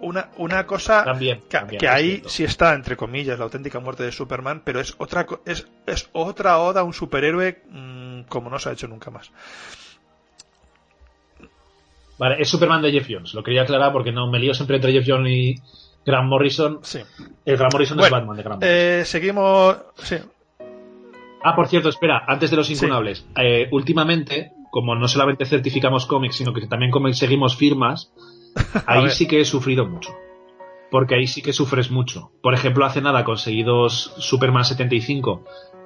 una cosa también, que ahí sí está, entre comillas, la auténtica muerte de Superman, pero es otra oda a un superhéroe como no se ha hecho nunca más. Vale, es Superman de Jeff Jones, lo quería aclarar porque no me lío siempre entre Jeff Jones y Grant Morrison. Sí. El Grant Morrison es Batman de Grant Morrison. Seguimos... Sí. Ah, por cierto, espera, antes de los incunables. Sí. Últimamente, como no solamente certificamos cómics, sino que también seguimos firmas, ahí sí que he sufrido mucho. Porque ahí sí que sufres mucho. Por ejemplo, hace nada conseguidos Superman 75,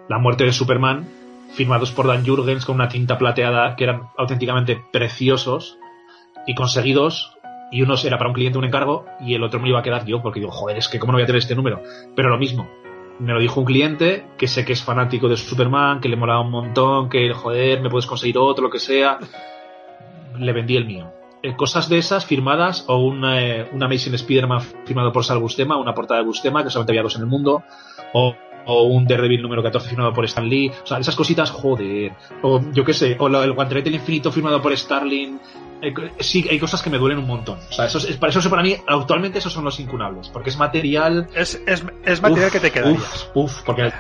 La muerte de Superman, firmados por Dan Jurgens con una tinta plateada que eran auténticamente preciosos, y conseguidos, y uno era para un cliente un encargo y el otro me lo iba a quedar yo, porque digo, joder, es que cómo no voy a tener este número. Pero lo mismo, me lo dijo un cliente que sé que es fanático de Superman, que le molaba un montón, que joder, me puedes conseguir otro, lo que sea. Le vendí el mío. Cosas de esas firmadas, o una Amazing Spider-Man firmado por Sal Buscema, una portada de Buscema, que solamente había 2 en el mundo, o un Daredevil número 14 firmado por Stan Lee. O sea, esas cositas, joder. O yo qué sé, o el Guantelete del Infinito firmado por Starling. Sí, hay cosas que me duelen un montón. O sea, para eso para mí, actualmente esos son los incunables. Porque es material... Es material que te quedarías. Porque...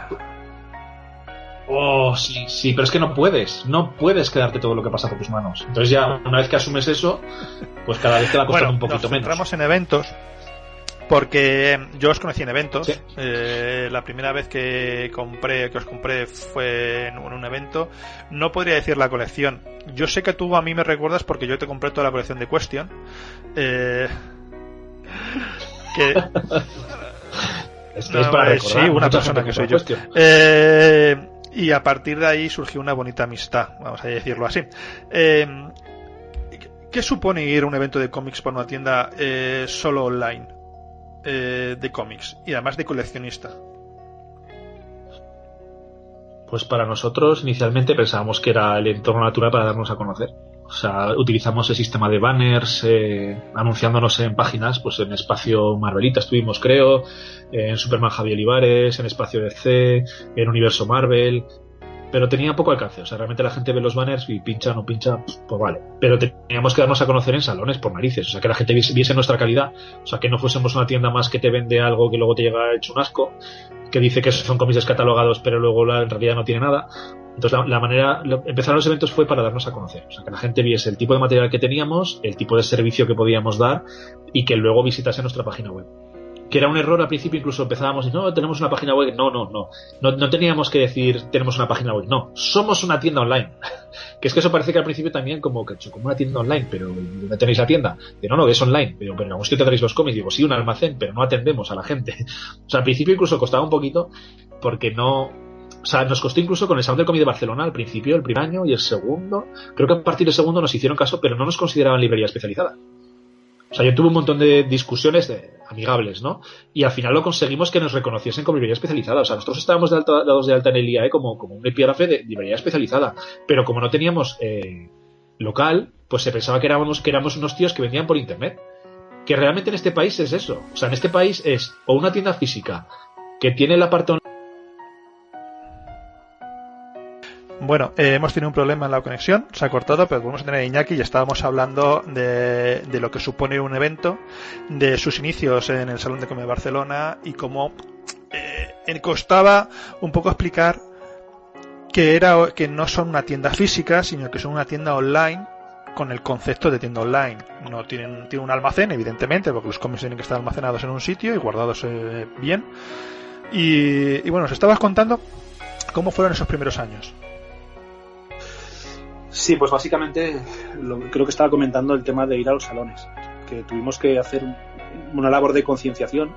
Oh, sí, pero es que no puedes quedarte todo lo que pasa por tus manos. Entonces ya, una vez que asumes eso, pues cada vez te va a costar un poquito menos. Entramos en eventos, porque yo os conocí en eventos. Sí. La primera vez que os compré fue en un evento. No podría decir la colección. Yo sé que tú a mí me recuerdas porque yo te compré toda la colección de Question. Es para recordar, sí, una persona que soy yo. Y a partir de ahí surgió una bonita amistad, vamos a decirlo así. ¿Qué supone ir a un evento de cómics por una tienda solo online de cómics y además de coleccionista? Pues para nosotros inicialmente pensábamos que era el entorno natural para darnos a conocer. O sea, utilizamos el sistema de banners, anunciándonos en páginas, pues en Espacio Marvelita estuvimos, creo, en Superman Javier Olivares, en Espacio DC, en Universo Marvel, pero tenía poco alcance. O sea, realmente la gente ve los banners y pincha o no pincha, pues vale. Pero teníamos que darnos a conocer en salones por narices, o sea, que la gente viese nuestra calidad, o sea, que no fuésemos una tienda más que te vende algo que luego te llega hecho un asco, que dice que son cómics descatalogados, pero luego en realidad no tiene nada. Entonces la manera, empezar los eventos fue para darnos a conocer, o sea, que la gente viese el tipo de material que teníamos, el tipo de servicio que podíamos dar y que luego visitase nuestra página web. Que era un error al principio, incluso empezábamos y no, tenemos una página web, no teníamos que decir tenemos una página web, no, somos una tienda online. Que es que eso parece que al principio también como una tienda online, pero ¿dónde tenéis la tienda? Que no, es online, pero ¿cómo es que tendréis los cómics? Digo, sí, un almacén, pero no atendemos a la gente. O sea, al principio incluso costaba un poquito porque no... O sea, nos costó incluso con el Salón del Cómic de Barcelona al principio, el primer año y el segundo. Creo que a partir del segundo nos hicieron caso, pero no nos consideraban librería especializada. O sea, yo tuve un montón de discusiones amigables, ¿no? Y al final lo conseguimos que nos reconociesen como librería especializada. O sea, nosotros estábamos dados de alta en el IAE como un epígrafe de librería especializada. Pero como no teníamos local, pues se pensaba que éramos unos tíos que vendían por internet. Que realmente en este país es eso. O sea, en este país es o una tienda física que tiene la parte Bueno, hemos tenido un problema en la conexión, se ha cortado, pero podemos tener a Iñaki y estábamos hablando de lo que supone un evento, de sus inicios en el Salón de Comics de Barcelona y cómo costaba un poco explicar que no son una tienda física, sino que son una tienda online con el concepto de tienda online. No tienen un almacén, evidentemente, porque los cómics tienen que estar almacenados en un sitio y guardados bien. Y bueno, nos estabas contando cómo fueron esos primeros años. Sí, pues básicamente creo que estaba comentando el tema de ir a los salones, que tuvimos que hacer una labor de concienciación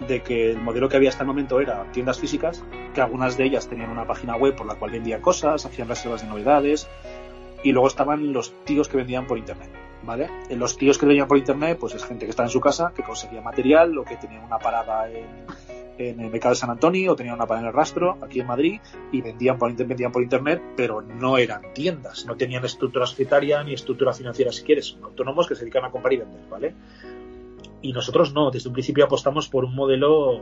de que el modelo que había hasta el momento era tiendas físicas, que algunas de ellas tenían una página web por la cual vendían cosas, hacían reservas de novedades, y luego estaban los tíos que vendían por internet, ¿vale? Los tíos que vendían por internet, pues es gente que estaba en su casa, que conseguía material, o que tenía una parada en el mercado de San Antonio, o tenían una parada en el Rastro, aquí en Madrid, y vendían por internet, pero no eran tiendas, no tenían estructura societaria ni estructura financiera, si quieres, son autónomos que se dedican a comprar y vender, ¿vale? Y nosotros no, desde un principio apostamos por un modelo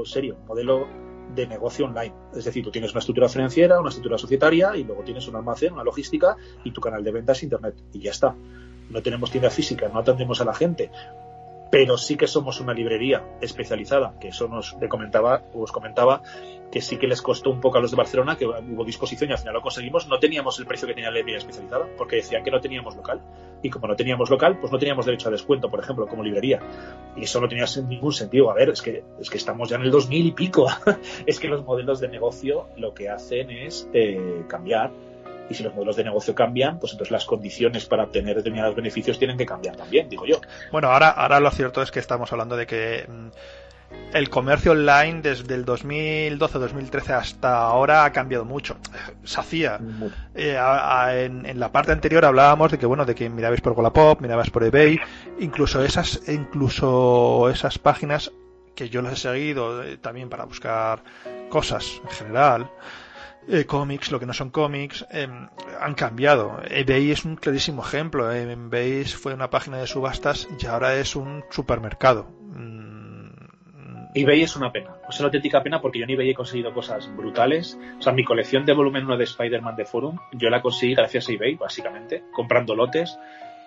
serio, un modelo de negocio online. Es decir, tú tienes una estructura financiera, una estructura societaria y luego tienes un almacén, una logística y tu canal de venta es internet y ya está. No tenemos tienda física, no atendemos a la gente, pero sí que somos una librería especializada, que eso os comentaba que sí que les costó un poco a los de Barcelona, que hubo disposición y al final lo conseguimos. No teníamos el precio que tenía la librería especializada, porque decían que no teníamos local, y como no teníamos local, pues no teníamos derecho a descuento, por ejemplo, como librería, y eso no tenía ningún sentido. A ver, es que estamos ya en el 2000 y pico. Es que los modelos de negocio lo que hacen es cambiar, y si los modelos de negocio cambian, pues entonces las condiciones para obtener determinados beneficios tienen que cambiar también, digo yo. Bueno, ahora lo cierto es que estamos hablando de que el comercio online desde el 2012-2013 hasta ahora ha cambiado mucho. Se hacía. En la parte anterior hablábamos de que mirabais por Wallapop, mirabais por eBay, incluso esas páginas que yo las he seguido también para buscar cosas en general. Cómics, lo que no son cómics, han cambiado. eBay es un clarísimo ejemplo. eBay fue una página de subastas y ahora es un supermercado. eBay es una pena, es una auténtica pena, porque yo en eBay he conseguido cosas brutales. O sea, mi colección de volumen 1 de Spider-Man de Forum, yo la conseguí gracias a eBay, básicamente, comprando lotes,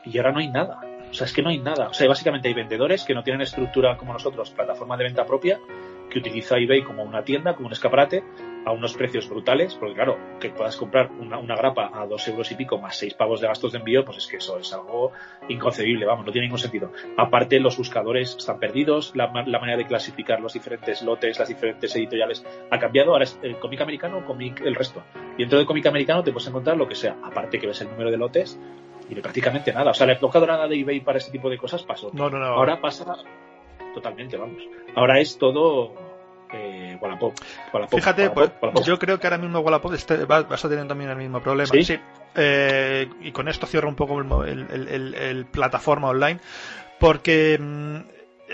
y ahora no hay nada. O sea, es que no hay nada. O sea, básicamente hay vendedores que no tienen estructura como nosotros, plataforma de venta propia, que utiliza eBay como una tienda, como un escaparate, a unos precios brutales, porque claro, que puedas comprar una grapa a 2 euros y pico más 6 pavos de gastos de envío, pues es que eso es algo inconcebible, vamos, no tiene ningún sentido. Aparte, los buscadores están perdidos, la manera de clasificar los diferentes lotes, las diferentes editoriales ha cambiado. Ahora es el cómic americano o cómic el resto. Y dentro del cómic americano te puedes encontrar lo que sea, aparte que ves el número de lotes y de prácticamente nada. O sea, la época dorada de eBay para este tipo de cosas pasó. No. Ahora pasa totalmente, vamos. Ahora es todo Wallapop. Fíjate, Wallapop. Yo creo que ahora mismo Wallapop vas a tener también el mismo problema. Sí. Y con esto cierro un poco el plataforma online, porque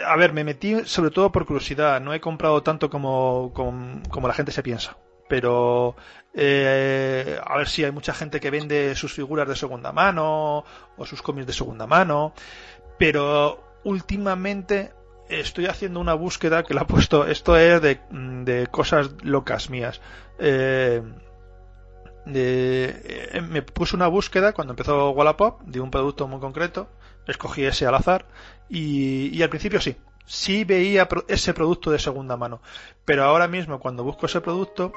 a ver, me metí sobre todo por curiosidad. No he comprado tanto como la gente se piensa, pero a ver, si hay mucha gente que vende sus figuras de segunda mano o sus cómics de segunda mano, pero últimamente estoy haciendo una búsqueda que la he puesto. Esto es de cosas locas mías. Me puse una búsqueda cuando empezó Wallapop de un producto muy concreto, escogí ese al azar y al principio sí veía ese producto de segunda mano, pero ahora mismo cuando busco ese producto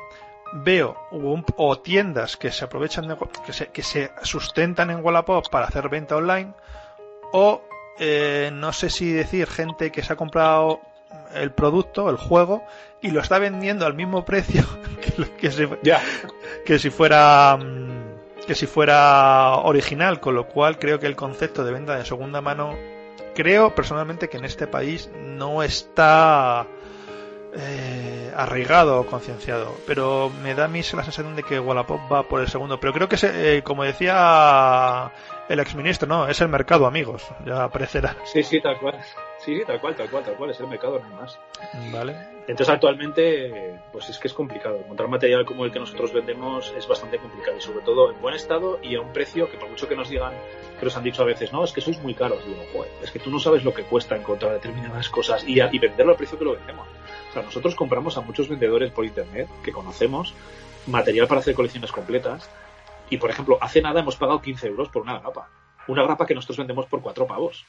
veo o tiendas que se aprovechan que se sustentan en Wallapop para hacer venta online, o no sé si decir gente que se ha comprado el producto, el juego, y lo está vendiendo al mismo precio que si fuera original, con lo cual creo que el concepto de venta de segunda mano, creo personalmente que en este país no está arraigado o concienciado, pero me da a mí la sensación de que Wallapop va por el segundo, pero creo que como decía el exministro, no, es el mercado, amigos, ya aparecerá. Sí, tal cual. Sí, tal cual, es el mercado, no más. Vale. Entonces actualmente, pues es que es complicado. Encontrar material como el que nosotros vendemos es bastante complicado, y sobre todo en buen estado y a un precio que, por mucho que nos digan, que nos han dicho a veces, no, es que sois muy caros. Digo, joder, es que tú no sabes lo que cuesta encontrar determinadas cosas y venderlo al precio que lo vendemos. O sea, nosotros compramos a muchos vendedores por internet que conocemos, material para hacer colecciones completas. Y, por ejemplo, hace nada hemos pagado 15 euros por una grapa. Una grapa que nosotros vendemos por 4 pavos.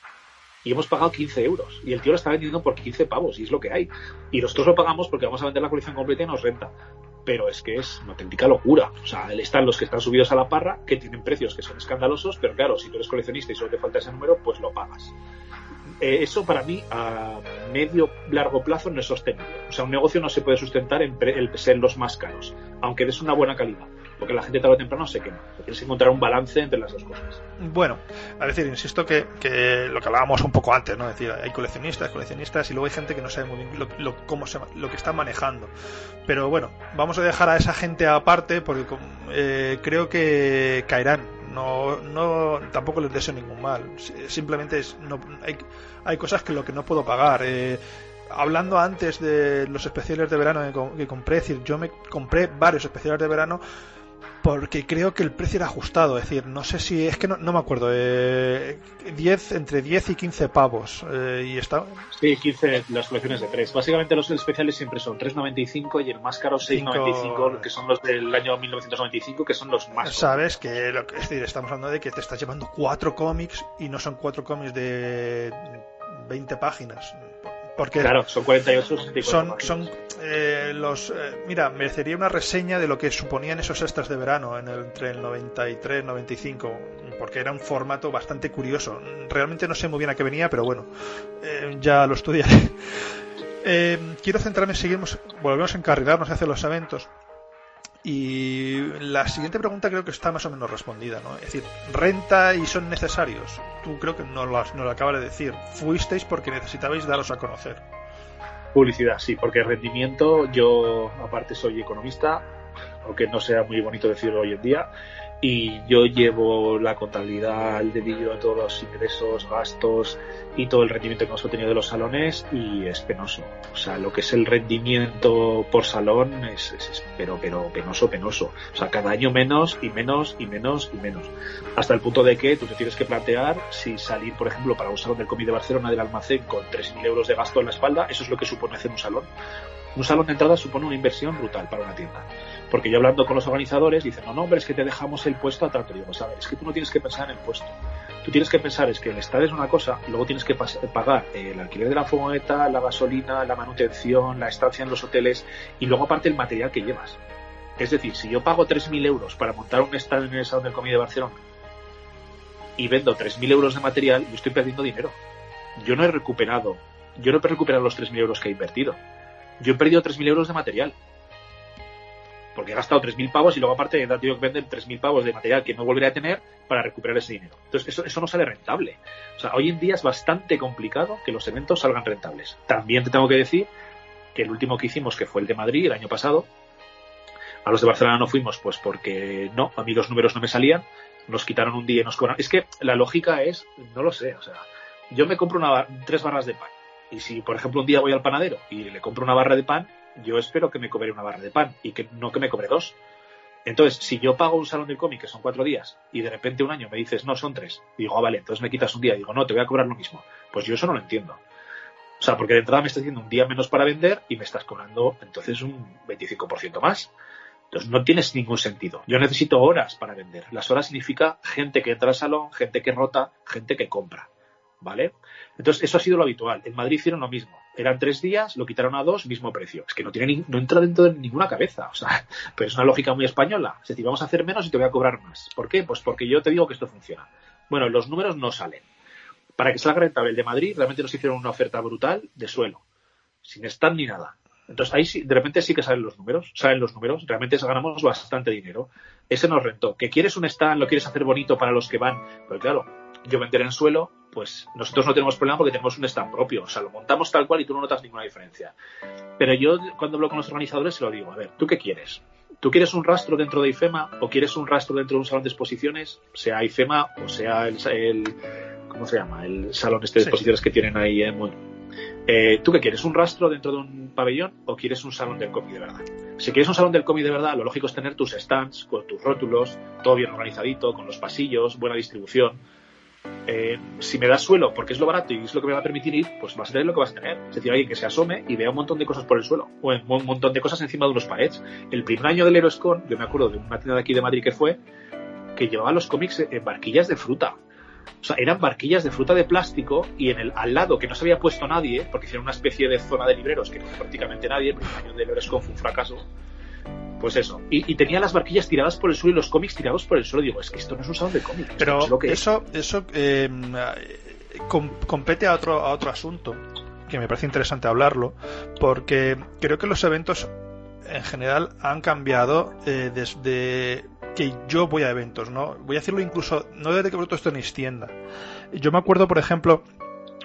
Y hemos pagado 15 euros. Y el tío lo está vendiendo por 15 pavos. Y es lo que hay. Y nosotros lo pagamos porque vamos a vender la colección completa y nos renta. Pero es que es una auténtica locura. O sea, están los que están subidos a la parra, que tienen precios que son escandalosos, pero claro, si tú eres coleccionista y solo te falta ese número, pues lo pagas. Eso para mí a medio largo plazo no es sostenible. O sea, un negocio no se puede sustentar en ser los más caros, aunque des una buena calidad, porque la gente tarde o temprano se quema. Tienes que encontrar un balance entre las dos cosas. Bueno, a decir, insisto que lo que hablábamos un poco antes, ¿no? Es decir, hay coleccionistas y luego hay gente que no sabe muy bien lo que están manejando. Pero bueno, vamos a dejar a esa gente aparte porque creo que caerán. No, tampoco les deseo ningún mal. Simplemente hay cosas que no puedo pagar. Hablando antes de los especiales de verano que compré, es decir, yo me compré varios especiales de verano porque creo que el precio era ajustado, es decir, no sé si, es que no me acuerdo, entre 10 y 15 pavos, y está... Sí, 15 las colecciones de 3. Básicamente los especiales siempre son 3,95 y el más caro 6,95, que son los del año 1995, que son los más... Sabes que, es decir, estamos hablando de que te estás llevando 4 cómics y no son 4 cómics de 20 páginas. Porque claro, son 48, 64 mira, merecería una reseña de lo que suponían esos extras de verano entre el 93 y 95, porque era un formato bastante curioso. Realmente no sé muy bien a qué venía, pero bueno, ya lo estudiaré. Quiero centrarme, volvemos a encarrilarnos hacia los eventos. Y la siguiente pregunta creo que está más o menos respondida, ¿no? Es decir, ¿renta y son necesarios? Tú creo que no lo acabas de decir. Fuisteis porque necesitabais daros a conocer. Publicidad, sí, porque rendimiento, yo aparte soy economista, aunque no sea muy bonito decirlo hoy en día, y yo llevo la contabilidad al dedillo de todos los ingresos, gastos y todo el rendimiento que hemos obtenido de los salones, y es penoso. O sea, lo que es el rendimiento por salón es pero penoso. O sea, cada año menos y menos y menos y menos. Hasta el punto de que tú te tienes que plantear si salir, por ejemplo, para un salón del cómic de Barcelona del Almacén con 3.000 euros de gasto en la espalda, eso es lo que supone hacer un salón. Un salón de entrada supone una inversión brutal para una tienda. Porque yo hablando con los organizadores dicen, no, hombre, es que te dejamos el puesto a tanto. Digo, ¿sabes? Es que tú no tienes que pensar en el puesto. Tú tienes que pensar es que el estar es una cosa, luego tienes que pagar el alquiler de la furgoneta, la gasolina, la manutención, la estancia en los hoteles y luego aparte el material que llevas. Es decir, si yo pago 3.000 euros para montar un stand en el Salón del Cómic de Barcelona y vendo 3.000 euros de material, yo estoy perdiendo dinero. Yo no he recuperado los 3.000 euros que he invertido. Yo he perdido 3.000 euros de material. Porque he gastado 3.000 pavos y luego aparte he tenido que vender 3.000 pavos de material que no volveré a tener para recuperar ese dinero. Entonces eso no sale rentable. O sea, hoy en día es bastante complicado que los eventos salgan rentables. También te tengo que decir que el último que hicimos, que fue el de Madrid el año pasado, a los de Barcelona no fuimos pues porque a mí los números no me salían, nos quitaron un día y nos cobraron. Es que la lógica es, no lo sé, o sea, yo me compro 3 barras de pan y si por ejemplo un día voy al panadero y le compro una barra de pan, yo espero que me cobre una barra de pan y que no que me cobre 2. Entonces, si yo pago un salón del cómic que son 4 días y de repente un año me dices, no, son 3, digo, vale, entonces me quitas un día, digo, no, te voy a cobrar lo mismo. Pues yo eso no lo entiendo. O sea, porque de entrada me estás haciendo un día menos para vender y me estás cobrando entonces un 25% más. Entonces no tienes ningún sentido. Yo necesito horas para vender. Las horas significa gente que entra al salón, gente que rota, gente que compra. ¿Vale? Entonces eso ha sido lo habitual. En Madrid hicieron lo mismo. Eran 3 días, lo quitaron a 2, mismo precio. Es que no entra dentro de ninguna cabeza. O sea, pero es una lógica muy española. Es decir, vamos a hacer menos y te voy a cobrar más. ¿Por qué? Pues porque yo te digo que esto funciona. Bueno, los números no salen. Para que salga rentable el de Madrid, realmente nos hicieron una oferta brutal de suelo. Sin stand ni nada. Entonces ahí sí, de repente sí que salen los números. Realmente ganamos bastante dinero. Ese nos rentó. ¿Que quieres un stand, lo quieres hacer bonito para los que van? Pues claro, yo vender en suelo, pues nosotros no tenemos problema porque tenemos un stand propio. O sea, lo montamos tal cual y tú no notas ninguna diferencia. Pero yo cuando hablo con los organizadores se lo digo, a ver, ¿tú qué quieres? ¿Tú quieres un rastro dentro de IFEMA o quieres un rastro dentro de un salón de exposiciones? Sea IFEMA o sea el ¿cómo se llama? El salón de exposiciones que tienen ahí en Moon. ¿Tú qué quieres? ¿Un rastro dentro de un pabellón o quieres un salón del cómic de verdad? Si quieres un salón del cómic de verdad, lo lógico es tener tus stands con tus rótulos, todo bien organizadito, con los pasillos, buena distribución. si me das suelo porque es lo barato y es lo que me va a permitir ir, pues vas a tener lo que vas a tener. Es decir, alguien que se asome y vea un montón de cosas por el suelo o un montón de cosas encima de unos paredes. El primer año del Heroescon, yo me acuerdo de una tienda de aquí de Madrid que llevaba los cómics en barquillas de fruta. O sea, eran barquillas de fruta de plástico y al lado, que no se había puesto nadie, porque hicieron una especie de zona de libreros que no fue prácticamente nadie, el primer año del Heroescon fue un fracaso. Pues eso, y tenía las barquillas tiradas por el suelo y los cómics tirados por el suelo. Digo, es que esto no es un salón de cómics. Pero es lo que eso compete a otro asunto que me parece interesante hablarlo, porque creo que los eventos en general han cambiado desde que yo voy a eventos, ¿no? Voy a decirlo incluso, no desde que vosotros tenéis tienda. Yo me acuerdo, por ejemplo,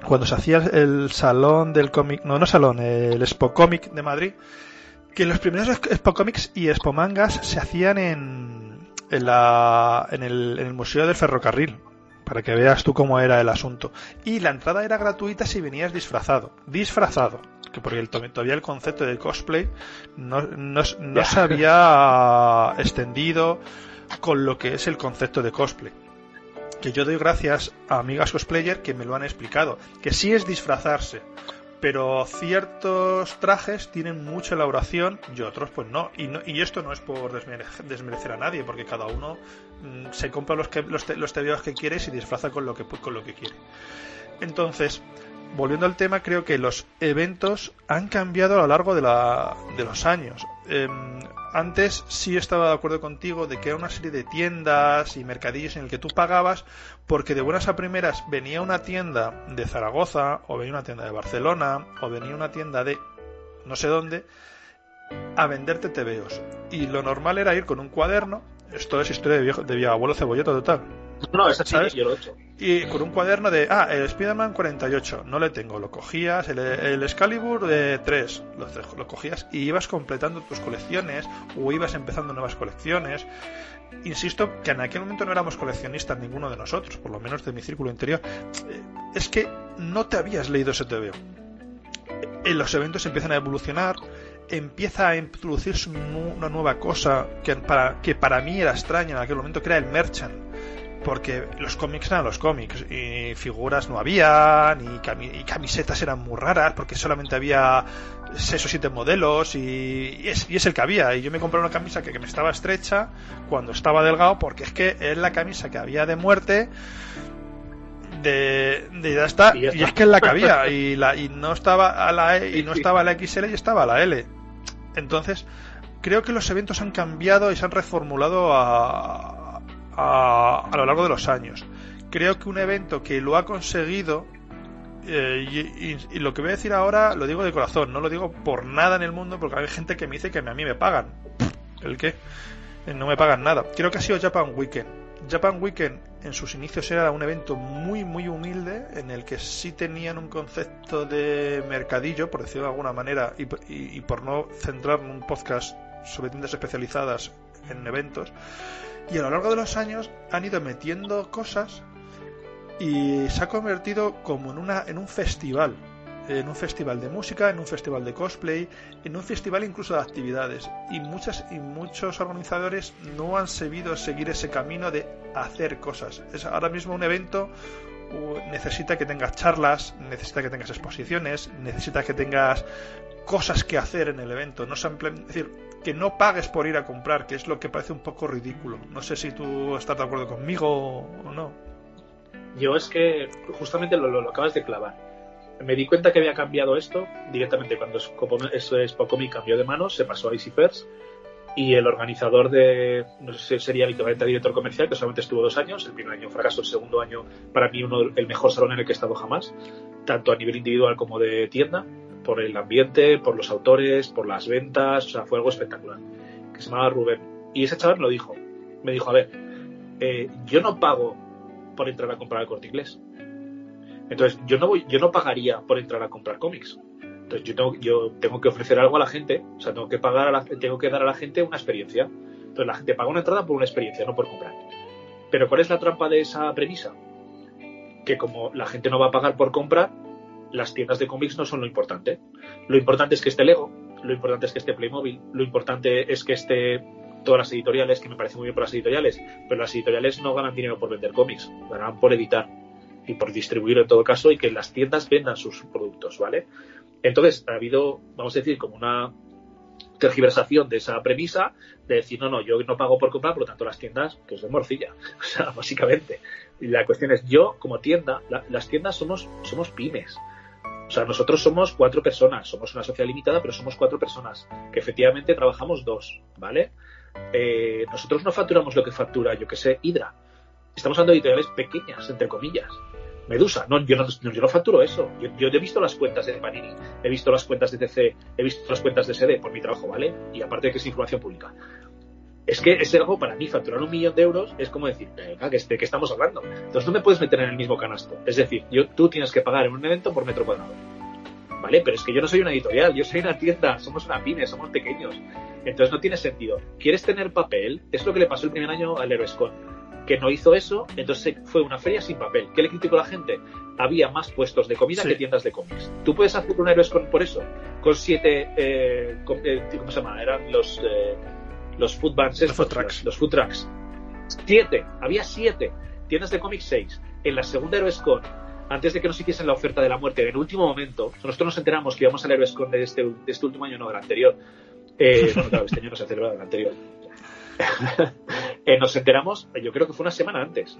cuando se hacía el salón del cómic, el Expo Comic de Madrid, que los primeros Expo Comics y Expo Mangas se hacían en el Museo del Ferrocarril, para que veas tú cómo era el asunto. Y la entrada era gratuita si venías disfrazado, que porque todavía el concepto de cosplay no se había extendido con lo que es el concepto de cosplay. Que yo doy gracias a amigas cosplayer que me lo han explicado, que sí es disfrazarse, pero ciertos trajes tienen mucha elaboración y otros pues no. Y esto no es por desmerecer a nadie, porque cada uno se compra los tebeos que quiere y se disfraza con lo que quiere. Entonces, volviendo al tema, creo que los eventos han cambiado a lo largo de los años. Antes sí estaba de acuerdo contigo de que era una serie de tiendas y mercadillos en el que tú pagabas porque de buenas a primeras venía una tienda de Zaragoza o venía una tienda de Barcelona o venía una tienda de no sé dónde a venderte tebeos. Y lo normal era ir con un cuaderno. Esto es historia de abuelo cebolleta total. No, es así, yo lo he hecho. Y con un cuaderno de, el Spider-Man 48, no le tengo, lo cogías, el Excalibur de 3, lo cogías y ibas completando tus colecciones o ibas empezando nuevas colecciones. Insisto que en aquel momento no éramos coleccionistas ninguno de nosotros, por lo menos de mi círculo interior. Es que no te habías leído ese TVO. Los eventos empiezan a evolucionar, empieza a introducirse una nueva cosa que para mí era extraña en aquel momento, que era el merchant. Porque los cómics eran los cómics y figuras no había, y camisetas eran muy raras porque solamente había 6 o 7 modelos y es el que había. Y yo me compré una camisa que me estaba estrecha cuando estaba delgado porque es que es la camisa que había de muerte de ya está, y es que es la que había y no estaba a la E y no estaba a la XL y estaba a la L. Entonces creo que los eventos han cambiado y se han reformulado a lo largo de los años. Creo que un evento que lo ha conseguido y lo que voy a decir ahora lo digo de corazón, no lo digo por nada en el mundo, porque hay gente que me dice que a mí me pagan. ¿El qué? No me pagan nada. Creo que ha sido Japan Weekend. Japan Weekend en sus inicios era un evento muy muy humilde, en el que sí tenían un concepto de mercadillo, por decirlo de alguna manera, y por no centrar en un podcast sobre tiendas especializadas en eventos. Y a lo largo de los años han ido metiendo cosas y se ha convertido como en un festival de música, en un festival de cosplay, en un festival incluso de actividades. Y muchos organizadores no han sabido seguir ese camino de hacer cosas. Ahora mismo un evento necesita que tengas charlas, necesita que tengas exposiciones, necesita que tengas cosas que hacer en el evento. Es decir, que no pagues por ir a comprar, que es lo que parece un poco ridículo. No sé si tú estás de acuerdo conmigo o no. Yo es que justamente lo acabas de clavar. Me di cuenta que había cambiado esto directamente cuando Expo Comic cambió de manos, se pasó a Easy First, y el organizador no sé si sería equivalente a director comercial, que solamente estuvo 2 años, el primer año fracaso, el segundo año para mí el mejor salón en el que he estado jamás, tanto a nivel individual como de tienda, por el ambiente, por los autores, por las ventas, o sea, fue algo espectacular, que se llamaba Rubén. Y ese chaval me dijo, a ver, yo no pago por entrar a comprar el Corte Inglés. Entonces, yo no pagaría por entrar a comprar cómics. Entonces, yo tengo que ofrecer algo a la gente, o sea, tengo que dar a la gente una experiencia. Entonces, la gente paga una entrada por una experiencia, no por comprar. Pero ¿cuál es la trampa de esa premisa? Que como la gente no va a pagar por comprar, las tiendas de cómics no son lo importante. Lo importante es que esté Lego, lo importante es que esté Playmobil, lo importante es que esté todas las editoriales, que me parece muy bien por las editoriales, pero las editoriales no ganan dinero por vender cómics, ganan por editar. y por distribuir en todo caso, y que las tiendas vendan sus productos, ¿vale? Entonces ha habido, vamos a decir, como una tergiversación de esa premisa de decir, no, yo no pago por comprar, por lo tanto las tiendas, que os den morcilla. O sea, básicamente. Y la cuestión es, yo como tienda, las tiendas somos pymes. O sea, nosotros somos 4 personas, somos una sociedad limitada, pero somos 4 personas, que efectivamente trabajamos 2, ¿vale? Nosotros no facturamos lo que factura, yo que sé, Hydra. Estamos hablando de editoriales pequeñas, entre comillas. Medusa, yo no facturo eso. Yo he visto las cuentas de Panini, he visto las cuentas de TC, he visto las cuentas de SD por mi trabajo, ¿vale? Y aparte de que es información pública. Es que es algo para mí, facturar 1 millón de euros es como decir, ¿de qué estamos hablando? Entonces no me puedes meter en el mismo canasto. Es decir, tú tienes que pagar en un evento por metro cuadrado. ¿Vale? Pero es que yo no soy una editorial, yo soy una tienda, somos una pyme, somos pequeños. Entonces no tiene sentido. ¿Quieres tener papel? Es lo que le pasó el primer año al HeroesCon, que no hizo eso, entonces fue una feria sin papel. ¿Qué le criticó a la gente? Había más puestos de comida que tiendas de cómics. ¿Tú puedes hacer un HeroesCon por eso? Con 7, ¿cómo se llama? Eran los food vans, los food trucks. 7, había 7 tiendas de cómics, 6. En la segunda HeroesCon, antes de que nos hiciesen la oferta de la muerte, en el último momento, nosotros nos enteramos que íbamos al HeroesCon de este último año, no del anterior. Bueno, claro, este año no se ha celebrado, el anterior. Nos enteramos, yo creo que fue una semana antes,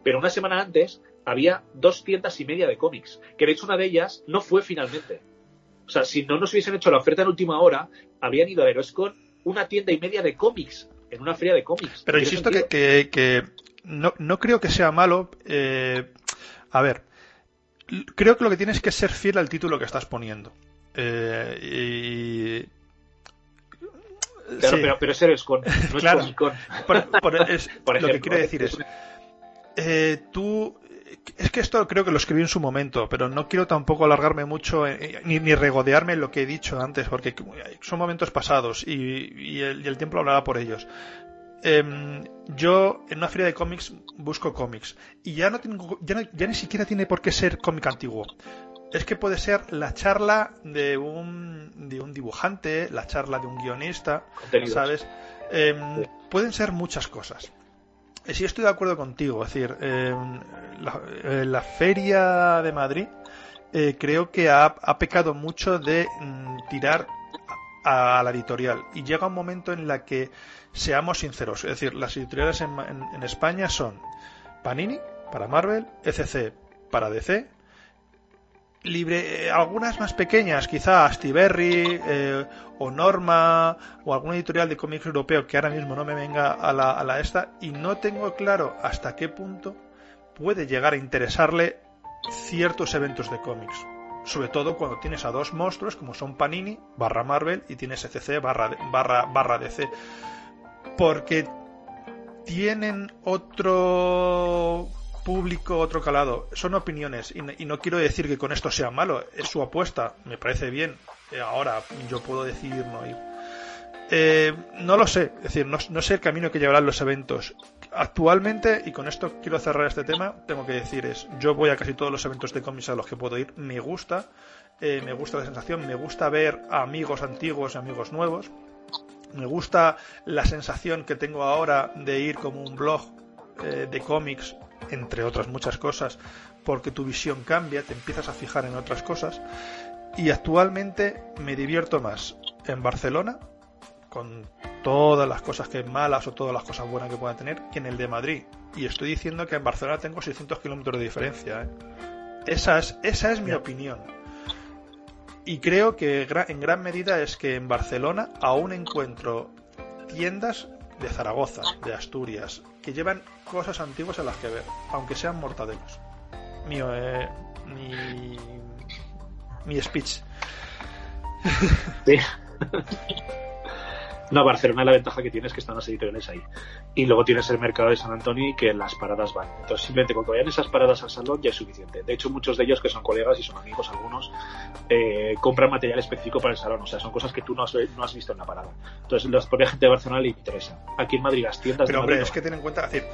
pero una semana antes había 2 tiendas y media de cómics, que de hecho una de ellas no fue finalmente. O sea, si no nos hubiesen hecho la oferta en última hora, habían ido a HeroesCon una tienda y media de cómics, en una feria de cómics. Pero insisto que no creo que sea malo. A ver, creo que lo que tienes que ser fiel al título que estás poniendo. Claro, sí. pero es HeroesCon, no claro. Es Comic-Con. Por ejemplo, lo que quiero decir es, es que esto creo que lo escribí en su momento, pero no quiero tampoco alargarme mucho ni regodearme en lo que he dicho antes, porque son momentos pasados y el tiempo hablará por ellos. Yo en una feria de cómics busco cómics y ya ni siquiera tiene por qué ser cómic antiguo. Es que puede ser la charla de un dibujante, la charla de un guionista, ¿sabes? Pueden ser muchas cosas. Sí, estoy de acuerdo contigo. Es decir, la Feria de Madrid creo que ha pecado mucho de tirar a la editorial. Y llega un momento en la que, seamos sinceros, es decir, las editoriales en España son Panini para Marvel, ECC para DC, algunas más pequeñas, quizá Astiberri o Norma o alguna editorial de cómics europeo que ahora mismo no me venga a la esta, y no tengo claro hasta qué punto puede llegar a interesarle ciertos eventos de cómics, sobre todo cuando tienes a 2 monstruos como son Panini / Marvel y tienes ECC / DC, porque tienen otro público, otro calado. Son opiniones y no quiero decir que con esto sea malo, es su apuesta, me parece bien. Ahora yo puedo decidir no ir. No lo sé, es decir, no sé el camino que llevarán los eventos actualmente, y con esto quiero cerrar este tema. Tengo que decir yo voy a casi todos los eventos de cómics a los que puedo ir, me gusta la sensación, me gusta ver a amigos antiguos y amigos nuevos, me gusta la sensación que tengo ahora de ir como un blog de cómics, entre otras muchas cosas, porque tu visión cambia, te empiezas a fijar en otras cosas, y actualmente me divierto más en Barcelona, con todas las cosas que malas o todas las cosas buenas que pueda tener, que en el de Madrid. Y estoy diciendo que en Barcelona tengo 600 kilómetros de diferencia, Esa es mi opinión. Y creo que en gran medida es que en Barcelona aún encuentro tiendas de Zaragoza, de Asturias, que llevan cosas antiguas a las que ver, aunque sean mortadelos. Mi speech. Sí. No, Barcelona, la ventaja que tiene es que están las editoriales ahí. Y luego tienes el mercado de San Antonio, que las paradas van. Entonces, simplemente cuando vayan esas paradas al salón ya es suficiente. De hecho, muchos de ellos, que son colegas y son amigos algunos, compran material específico para el salón. O sea, son cosas que tú no has visto en la parada. Entonces, la propia gente de Barcelona le interesa. Aquí en Madrid, las tiendas Pero, de Madrid... Pero, hombre, es que ten en cuenta, es decir,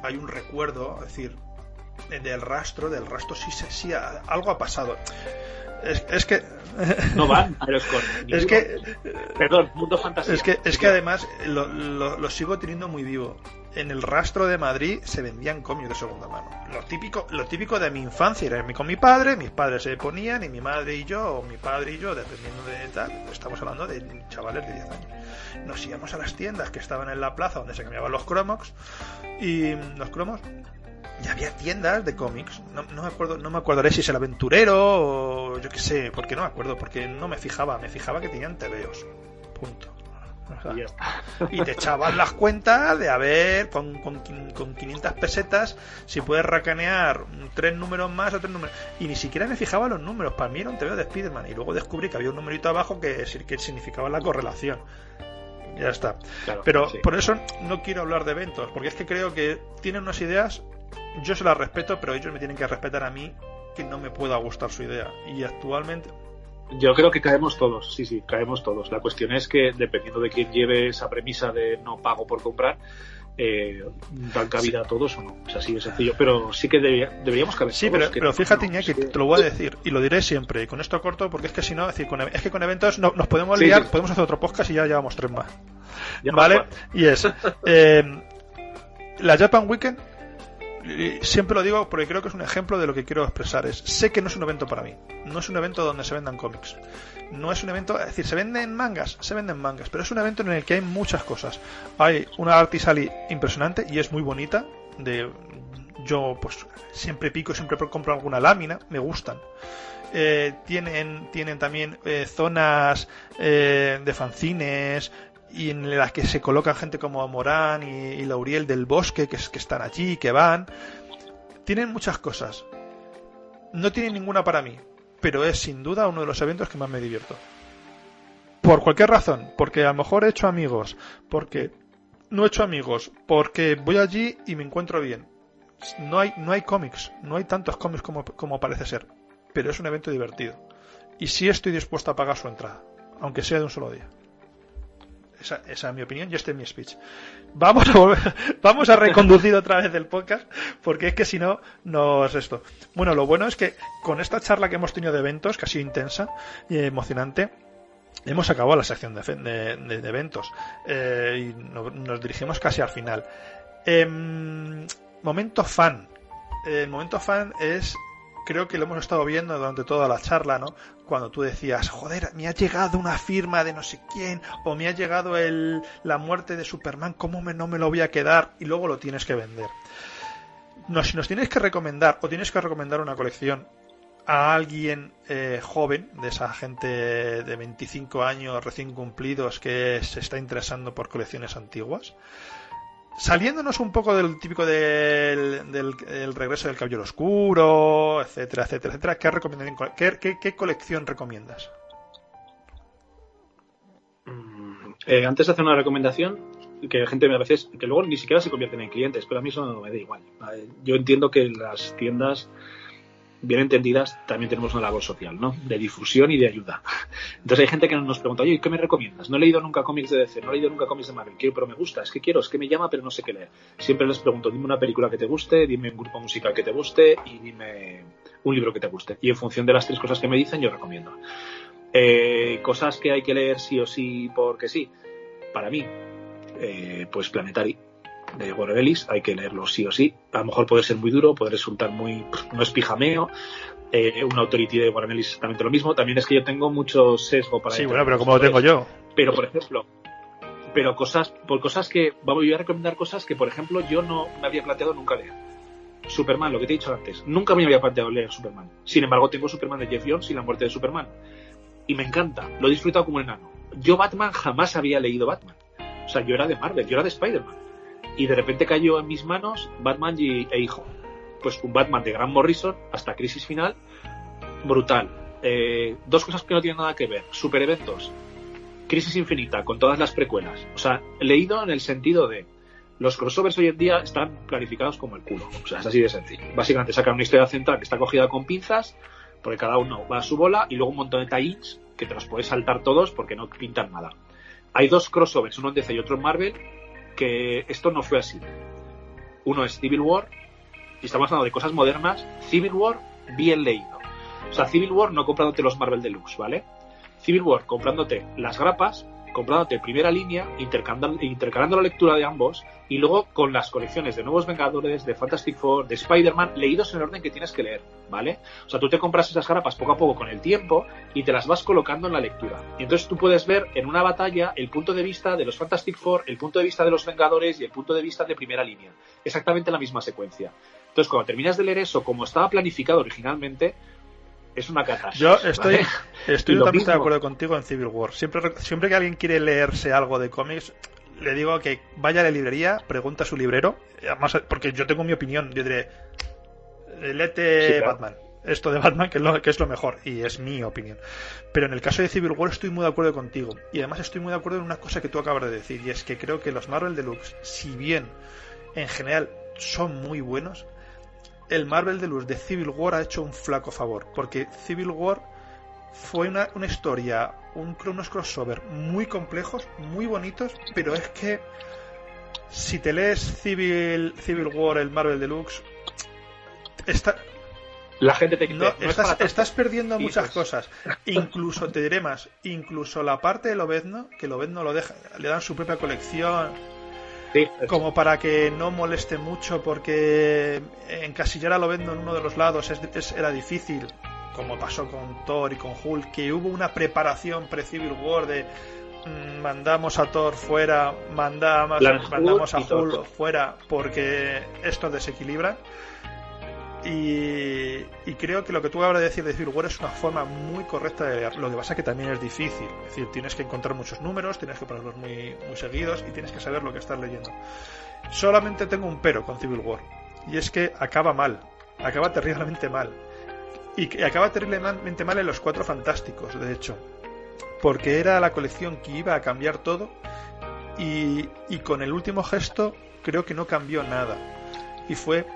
hay un recuerdo, es decir, del rastro sí, algo ha pasado. Es que no van a los con es que perdón, Mundo Fantasía. Es que además lo sigo teniendo muy vivo. en el rastro de Madrid se vendían cómics de segunda mano. Lo típico de mi infancia era con mi padre, mis padres se ponían y mi madre y yo, o mi padre y yo, dependiendo de tal, estamos hablando de chavales de 10 años. Nos íbamos a las tiendas que estaban en la plaza donde se cambiaban los cromos y había tiendas de cómics. No me acuerdo si es el Aventurero o yo qué sé, porque no me acuerdo, porque no me fijaba que tenían tebeos. Punto. O sea, y te echaban las cuentas de a ver con 500 pesetas si puedes racanear 3 números más o 3 números, y ni siquiera me fijaba los números. Para mí era un tebeo de Spiderman y luego descubrí que había un numerito abajo que significaba la correlación. Ya está. Claro, pero sí. Por eso no quiero hablar de eventos, porque es que creo que tienen unas ideas, yo se las respeto, pero ellos me tienen que respetar a mí, que no me pueda gustar su idea. Y actualmente yo creo que caemos todos, sí, caemos todos. La cuestión es que, dependiendo de quién lleve esa premisa de no pago por comprar, dan cabida a todos o no. Es así de sencillo. Pero sí que deberíamos caber todos. Sí, pero fíjate, Iñaki, que te lo voy a decir, y lo diré siempre, y con esto corto, porque es que si no, es que con eventos nos podemos liar, sí. Podemos hacer otro podcast y ya llevamos 3 más. ¿Vale? Y es la Japan Weekend. Siempre lo digo porque creo que es un ejemplo de lo que quiero expresar. Sé que no es un evento para mí. No es un evento donde se vendan cómics. No es un evento, es decir, se venden mangas, pero es un evento en el que hay muchas cosas. Hay una Artist Alley impresionante y es muy bonita. Yo pues siempre compro alguna lámina, me gustan. Tienen también zonas de fanzines, y en las que se colocan gente como Morán y Lauriel del Bosque, que están allí, que van. Tienen muchas cosas. No tienen ninguna para mí, pero es sin duda uno de los eventos que más me divierto. Por cualquier razón, porque a lo mejor he hecho amigos, porque no he hecho amigos, porque voy allí y me encuentro bien. No hay cómics, no hay tantos cómics como parece ser, pero es un evento divertido. Y sí estoy dispuesto a pagar su entrada, aunque sea de un solo día. Esa es mi opinión y este es mi speech. Vamos a reconducir otra vez el podcast, porque es que si no es esto. Bueno, lo bueno es que con esta charla que hemos tenido de eventos, que ha sido intensa y emocionante, hemos acabado la sección de eventos y nos dirigimos casi al final. Momento fan. El momento fan es, creo que lo hemos estado viendo durante toda la charla, ¿no? Cuando tú decías, joder, me ha llegado una firma de no sé quién, o me ha llegado la muerte de Superman, ¿cómo no me lo voy a quedar? Y luego lo tienes que vender. Si nos tienes que recomendar, o tienes que recomendar una colección a alguien joven, de esa gente de 25 años recién cumplidos que se está interesando por colecciones antiguas, saliéndonos un poco del típico del regreso del Caballero Oscuro, etcétera, ¿qué colección recomiendas? Antes de hacer una recomendación, que gente a veces, que luego ni siquiera se convierten en clientes, pero a mí eso no me da igual. Yo entiendo que las tiendas, bien entendidas, también tenemos una labor social, ¿no? De difusión y de ayuda. Entonces hay gente que nos pregunta, oye, ¿qué me recomiendas? No he leído nunca cómics de DC, no he leído nunca cómics de Marvel, pero me gusta, es que me llama, pero no sé qué leer. Siempre les pregunto, dime una película que te guste, dime un grupo musical que te guste y dime un libro que te guste. Y en función de las 3 cosas que me dicen, yo recomiendo. Cosas que hay que leer sí o sí porque sí. Para mí, pues Planetary, de Warren Ellis, hay que leerlo sí o sí. A lo mejor puede ser muy duro, puede resultar no es pijameo. Un Authority de Warren Ellis exactamente lo mismo. También es que yo tengo mucho sesgo para... Sí, bueno, pero como lo tengo yo. Pero, por ejemplo, cosas que... voy a recomendar cosas que, por ejemplo, yo no me había planteado nunca leer. Superman, lo que te he dicho antes. Nunca me había planteado leer Superman. Sin embargo, tengo Superman de Jeff Jones y la muerte de Superman. Y me encanta. Lo he disfrutado como un enano. Yo Batman jamás había leído Batman. O sea, yo era de Marvel, yo era de Spider-Man. Y de repente cayó en mis manos Batman e hijo. Pues un Batman de Grant Morrison hasta Crisis Final, brutal. 2 cosas que no tienen nada que ver. Super eventos. Crisis Infinita, con todas las precuelas. O sea, leído en el sentido de los crossovers hoy en día están planificados como el culo. O sea, es así de sencillo. Básicamente sacan una historia central que está cogida con pinzas, porque cada uno va a su bola, y luego un montón de tie-ins que te los puedes saltar todos porque no pintan nada. Hay 2 crossovers, uno en DC y otro en Marvel, que esto no fue así. Uno es Civil War, y estamos hablando de cosas modernas. Civil War bien leído. O sea, Civil War no comprándote los Marvel Deluxe, ¿vale? Civil War comprándote las grapas, comprándote primera línea, intercalando la lectura de ambos, y luego con las colecciones de Nuevos Vengadores, de Fantastic Four, de Spider-Man, leídos en el orden que tienes que leer, ¿vale? O sea, tú te compras esas grapas poco a poco con el tiempo y te las vas colocando en la lectura. Y entonces tú puedes ver en una batalla el punto de vista de los Fantastic Four, el punto de vista de los Vengadores y el punto de vista de primera línea. Exactamente la misma secuencia. Entonces, cuando terminas de leer eso, como estaba planificado originalmente, es una catástrofe. Yo estoy totalmente de mismo. acuerdo contigo en Civil War. Siempre que alguien quiere leerse algo de cómics, le digo que vaya a la librería, pregunta a su librero, además, porque yo tengo mi opinión, yo diré, léete Sí, claro. Batman. Esto de Batman, que es lo mejor, y es mi opinión. Pero en el caso de Civil War estoy muy de acuerdo contigo. Y además estoy muy de acuerdo en una cosa que tú acabas de decir, y es que creo que los Marvel Deluxe, si bien en general son muy buenos, el Marvel Deluxe de Civil War ha hecho un flaco favor, porque Civil War fue una historia, unos crossover muy complejos, muy bonitos, pero es que si te lees Civil War, el Marvel Deluxe, La gente te no, no es para tanto. estás perdiendo muchas Dices. cosas. Incluso te diré más, incluso la parte de Lobezno, que Lobezno lo deja, le dan su propia colección, Sí, como para que no moleste mucho, porque encasillar a Lobezno en uno de los lados era difícil, como pasó con Thor y con Hulk, que hubo una preparación pre-Civil War de mandamos a Thor fuera, mandamos a Hulk fuera, porque esto desequilibra. Y creo que lo que tú acabas de decir de Civil War es una forma muy correcta de leer. Lo que pasa es que también es difícil. Es decir, tienes que encontrar muchos números, tienes que ponerlos muy, muy seguidos y tienes que saber lo que estás leyendo. Solamente tengo un pero con Civil War. Y es que acaba mal. Acaba terriblemente mal. Y que acaba terriblemente mal en los Cuatro Fantásticos, de hecho. Porque era la colección que iba a cambiar todo. Y con el último gesto creo que no cambió nada. Y fue...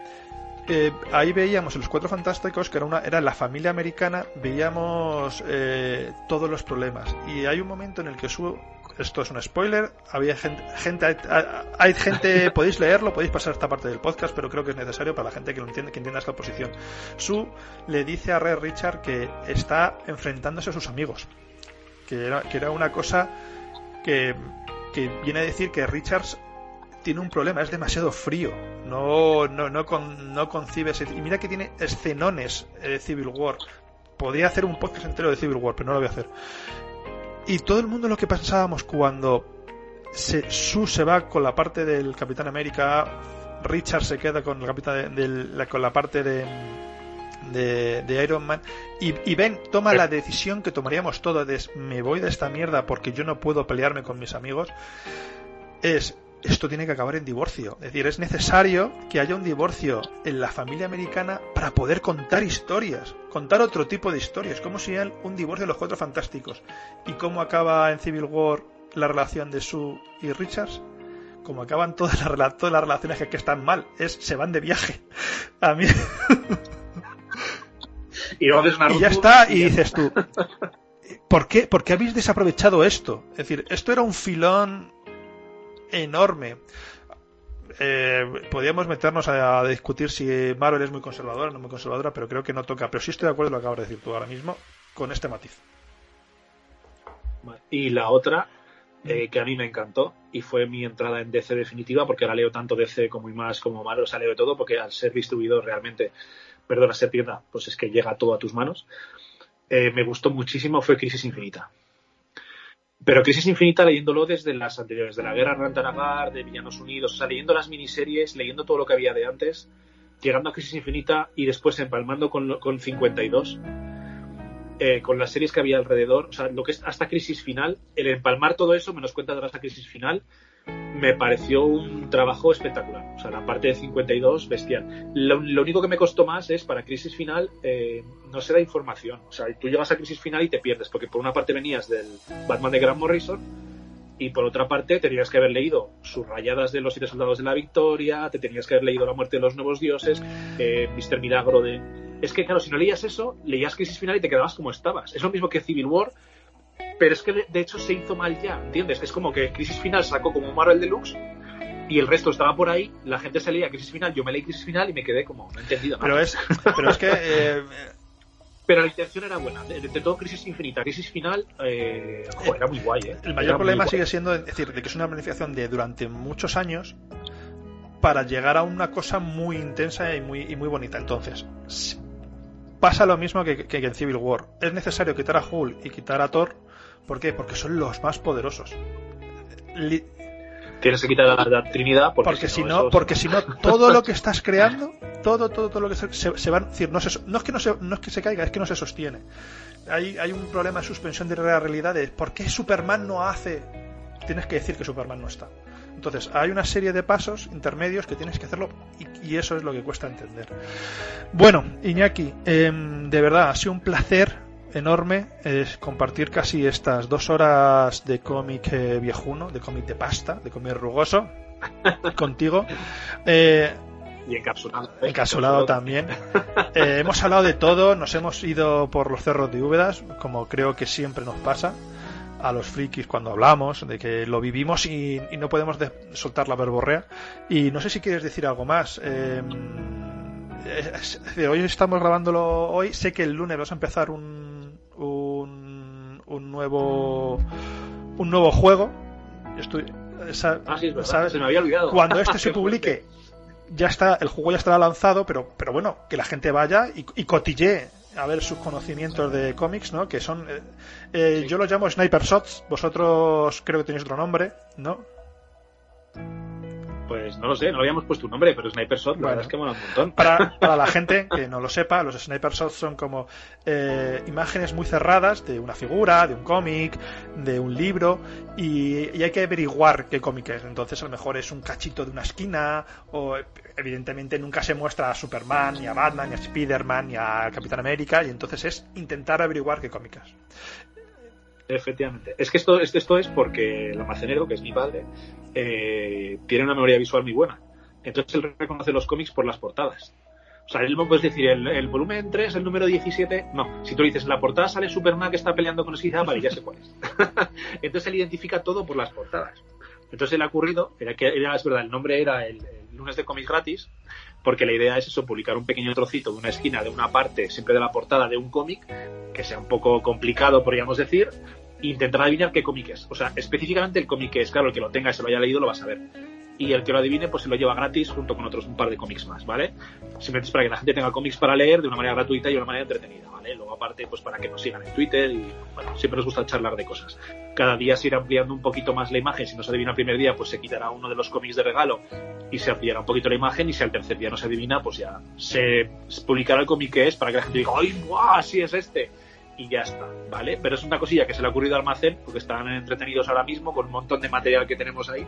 ahí veíamos en los Cuatro Fantásticos que era la familia americana, veíamos todos los problemas, y hay un momento en el que esto es un spoiler, hay gente podéis leerlo, podéis pasar esta parte del podcast, pero creo que es necesario para la gente que lo entiende, que entienda esta posición. Sue le dice a Red Richard que está enfrentándose a sus amigos, que era una cosa que viene a decir que Richards tiene un problema, es demasiado frío, no concibe ese, y mira que tiene escenones de Civil War, podría hacer un podcast entero de Civil War, pero no lo voy a hacer. Y todo el mundo lo que pensábamos cuando Sue se va con la parte del Capitán América, Richard se queda con con la parte de Iron Man, y Ben toma la decisión que tomaríamos todos de me voy de esta mierda porque yo no puedo pelearme con mis amigos, esto tiene que acabar en divorcio. Es decir, es necesario que haya un divorcio en la familia americana para poder contar historias, contar otro tipo de historias, como si hay un divorcio de los Cuatro Fantásticos. ¿Y cómo acaba en Civil War la relación de Sue y Richards? Como acaban todas las relaciones que están mal, se van de viaje. A mí... y ya está, y dices tú, ¿por qué habéis desaprovechado esto? Es decir, esto era un filón enorme. Podríamos meternos a discutir si Marvel es muy conservadora o no muy conservadora, pero creo que no toca. Pero sí estoy de acuerdo con lo que acabas de decir tú ahora mismo, con este matiz. Y la otra, que a mí me encantó, y fue mi entrada en DC definitiva, porque ahora leo tanto DC como más como Marvel, o sea, leo de todo, porque al ser distribuidor realmente, perdona, ser tienda, pues es que llega todo a tus manos. Me gustó muchísimo, fue Crisis Infinita. Pero Crisis Infinita leyéndolo desde las anteriores, de la Guerra Rantanagar, de Villanos Unidos, o sea, leyendo las miniseries, leyendo todo lo que había de antes, llegando a Crisis Infinita y después empalmando con 52, con las series que había alrededor, o sea, lo que es hasta Crisis Final, el empalmar todo eso, menos cuenta de hasta Crisis Final, me pareció un trabajo espectacular. O sea, la parte de 52, bestial. Lo único que me costó más es, para Crisis Final, no se da información. O sea, tú llegas a Crisis Final y te pierdes, porque por una parte venías del Batman de Grant Morrison, y por otra parte tenías que haber leído Subrayadas de los 7 Soldados de la Victoria, te tenías que haber leído La Muerte de los Nuevos Dioses, Mr. Milagro de... Es que, claro, si no leías eso, leías Crisis Final y te quedabas como estabas. Es lo mismo que Civil War, pero es que de hecho se hizo mal ya, ¿entiendes? Es como que Crisis Final sacó como Marvel Deluxe y el resto estaba por ahí, la gente se leía Crisis Final, yo me leí Crisis Final y me quedé como, no he entendido nada. Pero es que Pero la intención era buena. De todo Crisis Infinita, Crisis Final, era muy guay, ¿eh? El mayor problema sigue siendo, es decir, de que es una planificación de durante muchos años para llegar a una cosa muy intensa y muy bonita. Entonces, pasa lo mismo que en Civil War. Es necesario quitar a Hulk y quitar a Thor. ¿Por qué? Porque son los más poderosos. Tienes que quitar a la Trinidad porque si no, todo lo que estás creando, todo lo que se va a decir, no es que se caiga, es que no se sostiene. Hay un problema de suspensión de la realidad de ¿por qué Superman no hace? Tienes que decir que Superman no está. Entonces, hay una serie de pasos intermedios que tienes que hacerlo y eso es lo que cuesta entender. Bueno, Iñaki, de verdad, ha sido un placer enorme compartir casi estas 2 horas de cómic viejuno, de cómic de pasta, de cómic rugoso contigo. Y encapsulado. Encapsulado también. Hemos hablado de todo, nos hemos ido por los cerros de Úbedas, como creo que siempre nos pasa a los frikis cuando hablamos, de que lo vivimos y no podemos soltar la verborrea. Y no sé si quieres decir algo más. Hoy estamos grabándolo hoy. Sé que el lunes vas a empezar un nuevo juego. Sí, es verdad, se me había olvidado. Cuando este se publique, ya está, el juego ya estará lanzado, pero bueno, que la gente vaya y cotillee a ver sus conocimientos de cómics, ¿no? Que son sí. Yo los llamo Sniper Shots. Vosotros creo que tenéis otro nombre, ¿no? Pues no lo sé, no le habíamos puesto un nombre, pero Sniper Shot, la verdad es que mola un montón. Para la gente que no lo sepa, los Sniper Shots son como imágenes muy cerradas de una figura, de un cómic, de un libro, y hay que averiguar qué cómic es. Entonces, a lo mejor es un cachito de una esquina, o evidentemente nunca se muestra a Superman, ni a Batman, ni a Spider-Man, ni a Capitán América, y entonces es intentar averiguar qué cómic es. Efectivamente. Es que esto es porque el almacenero, que es mi padre, tiene una memoria visual muy buena. Entonces él reconoce los cómics por las portadas. O sea, él no puedes decir el volumen 3, el número 17. No, si tú dices en la portada sale Superman que está peleando con Skizzy, vale, ya sé cuál es. Entonces él identifica todo por las portadas. Entonces le ha ocurrido, es verdad, el nombre era el lunes de cómics gratis, porque la idea es eso, publicar un pequeño trocito de una esquina, de una parte, siempre de la portada de un cómic, que sea un poco complicado, podríamos decir, e intentar adivinar qué cómic es. O sea, específicamente el cómic es, claro, el que lo tenga y se lo haya leído lo va a saber. Y el que lo adivine, pues se lo lleva gratis junto con otros un par de cómics más, ¿vale? Simplemente es para que la gente tenga cómics para leer de una manera gratuita y de una manera entretenida, ¿vale? Luego aparte, pues para que nos sigan en Twitter y, bueno, siempre nos gusta charlar de cosas. Cada día se irá ampliando un poquito más la imagen. Si no se adivina el primer día, pues se quitará uno de los cómics de regalo y se ampliará un poquito la imagen, y si al tercer día no se adivina, pues ya se publicará el cómic que es para que la gente diga, ¡ay, guau, sí es este! Y ya está, ¿vale? Pero es una cosilla que se le ha ocurrido al Almacén, porque están entretenidos ahora mismo con un montón de material que tenemos ahí.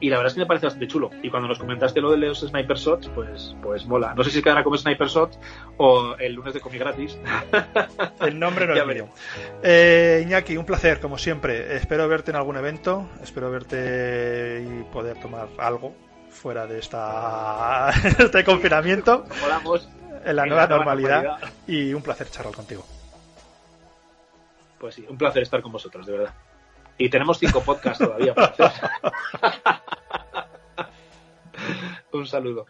Y la verdad es que me parece bastante chulo. Y cuando nos comentaste lo de los Sniper Shots, pues mola. No sé si quedará como Sniper Shots o el lunes de cómic gratis. El nombre no es mío. Iñaki, un placer, como siempre. Espero verte en algún evento. Espero verte y poder tomar algo fuera de este confinamiento. Volamos en la nueva normalidad. Y un placer charlar contigo. Pues sí, un placer estar con vosotros, de verdad. Y tenemos 5 podcasts todavía para hacer. Un saludo.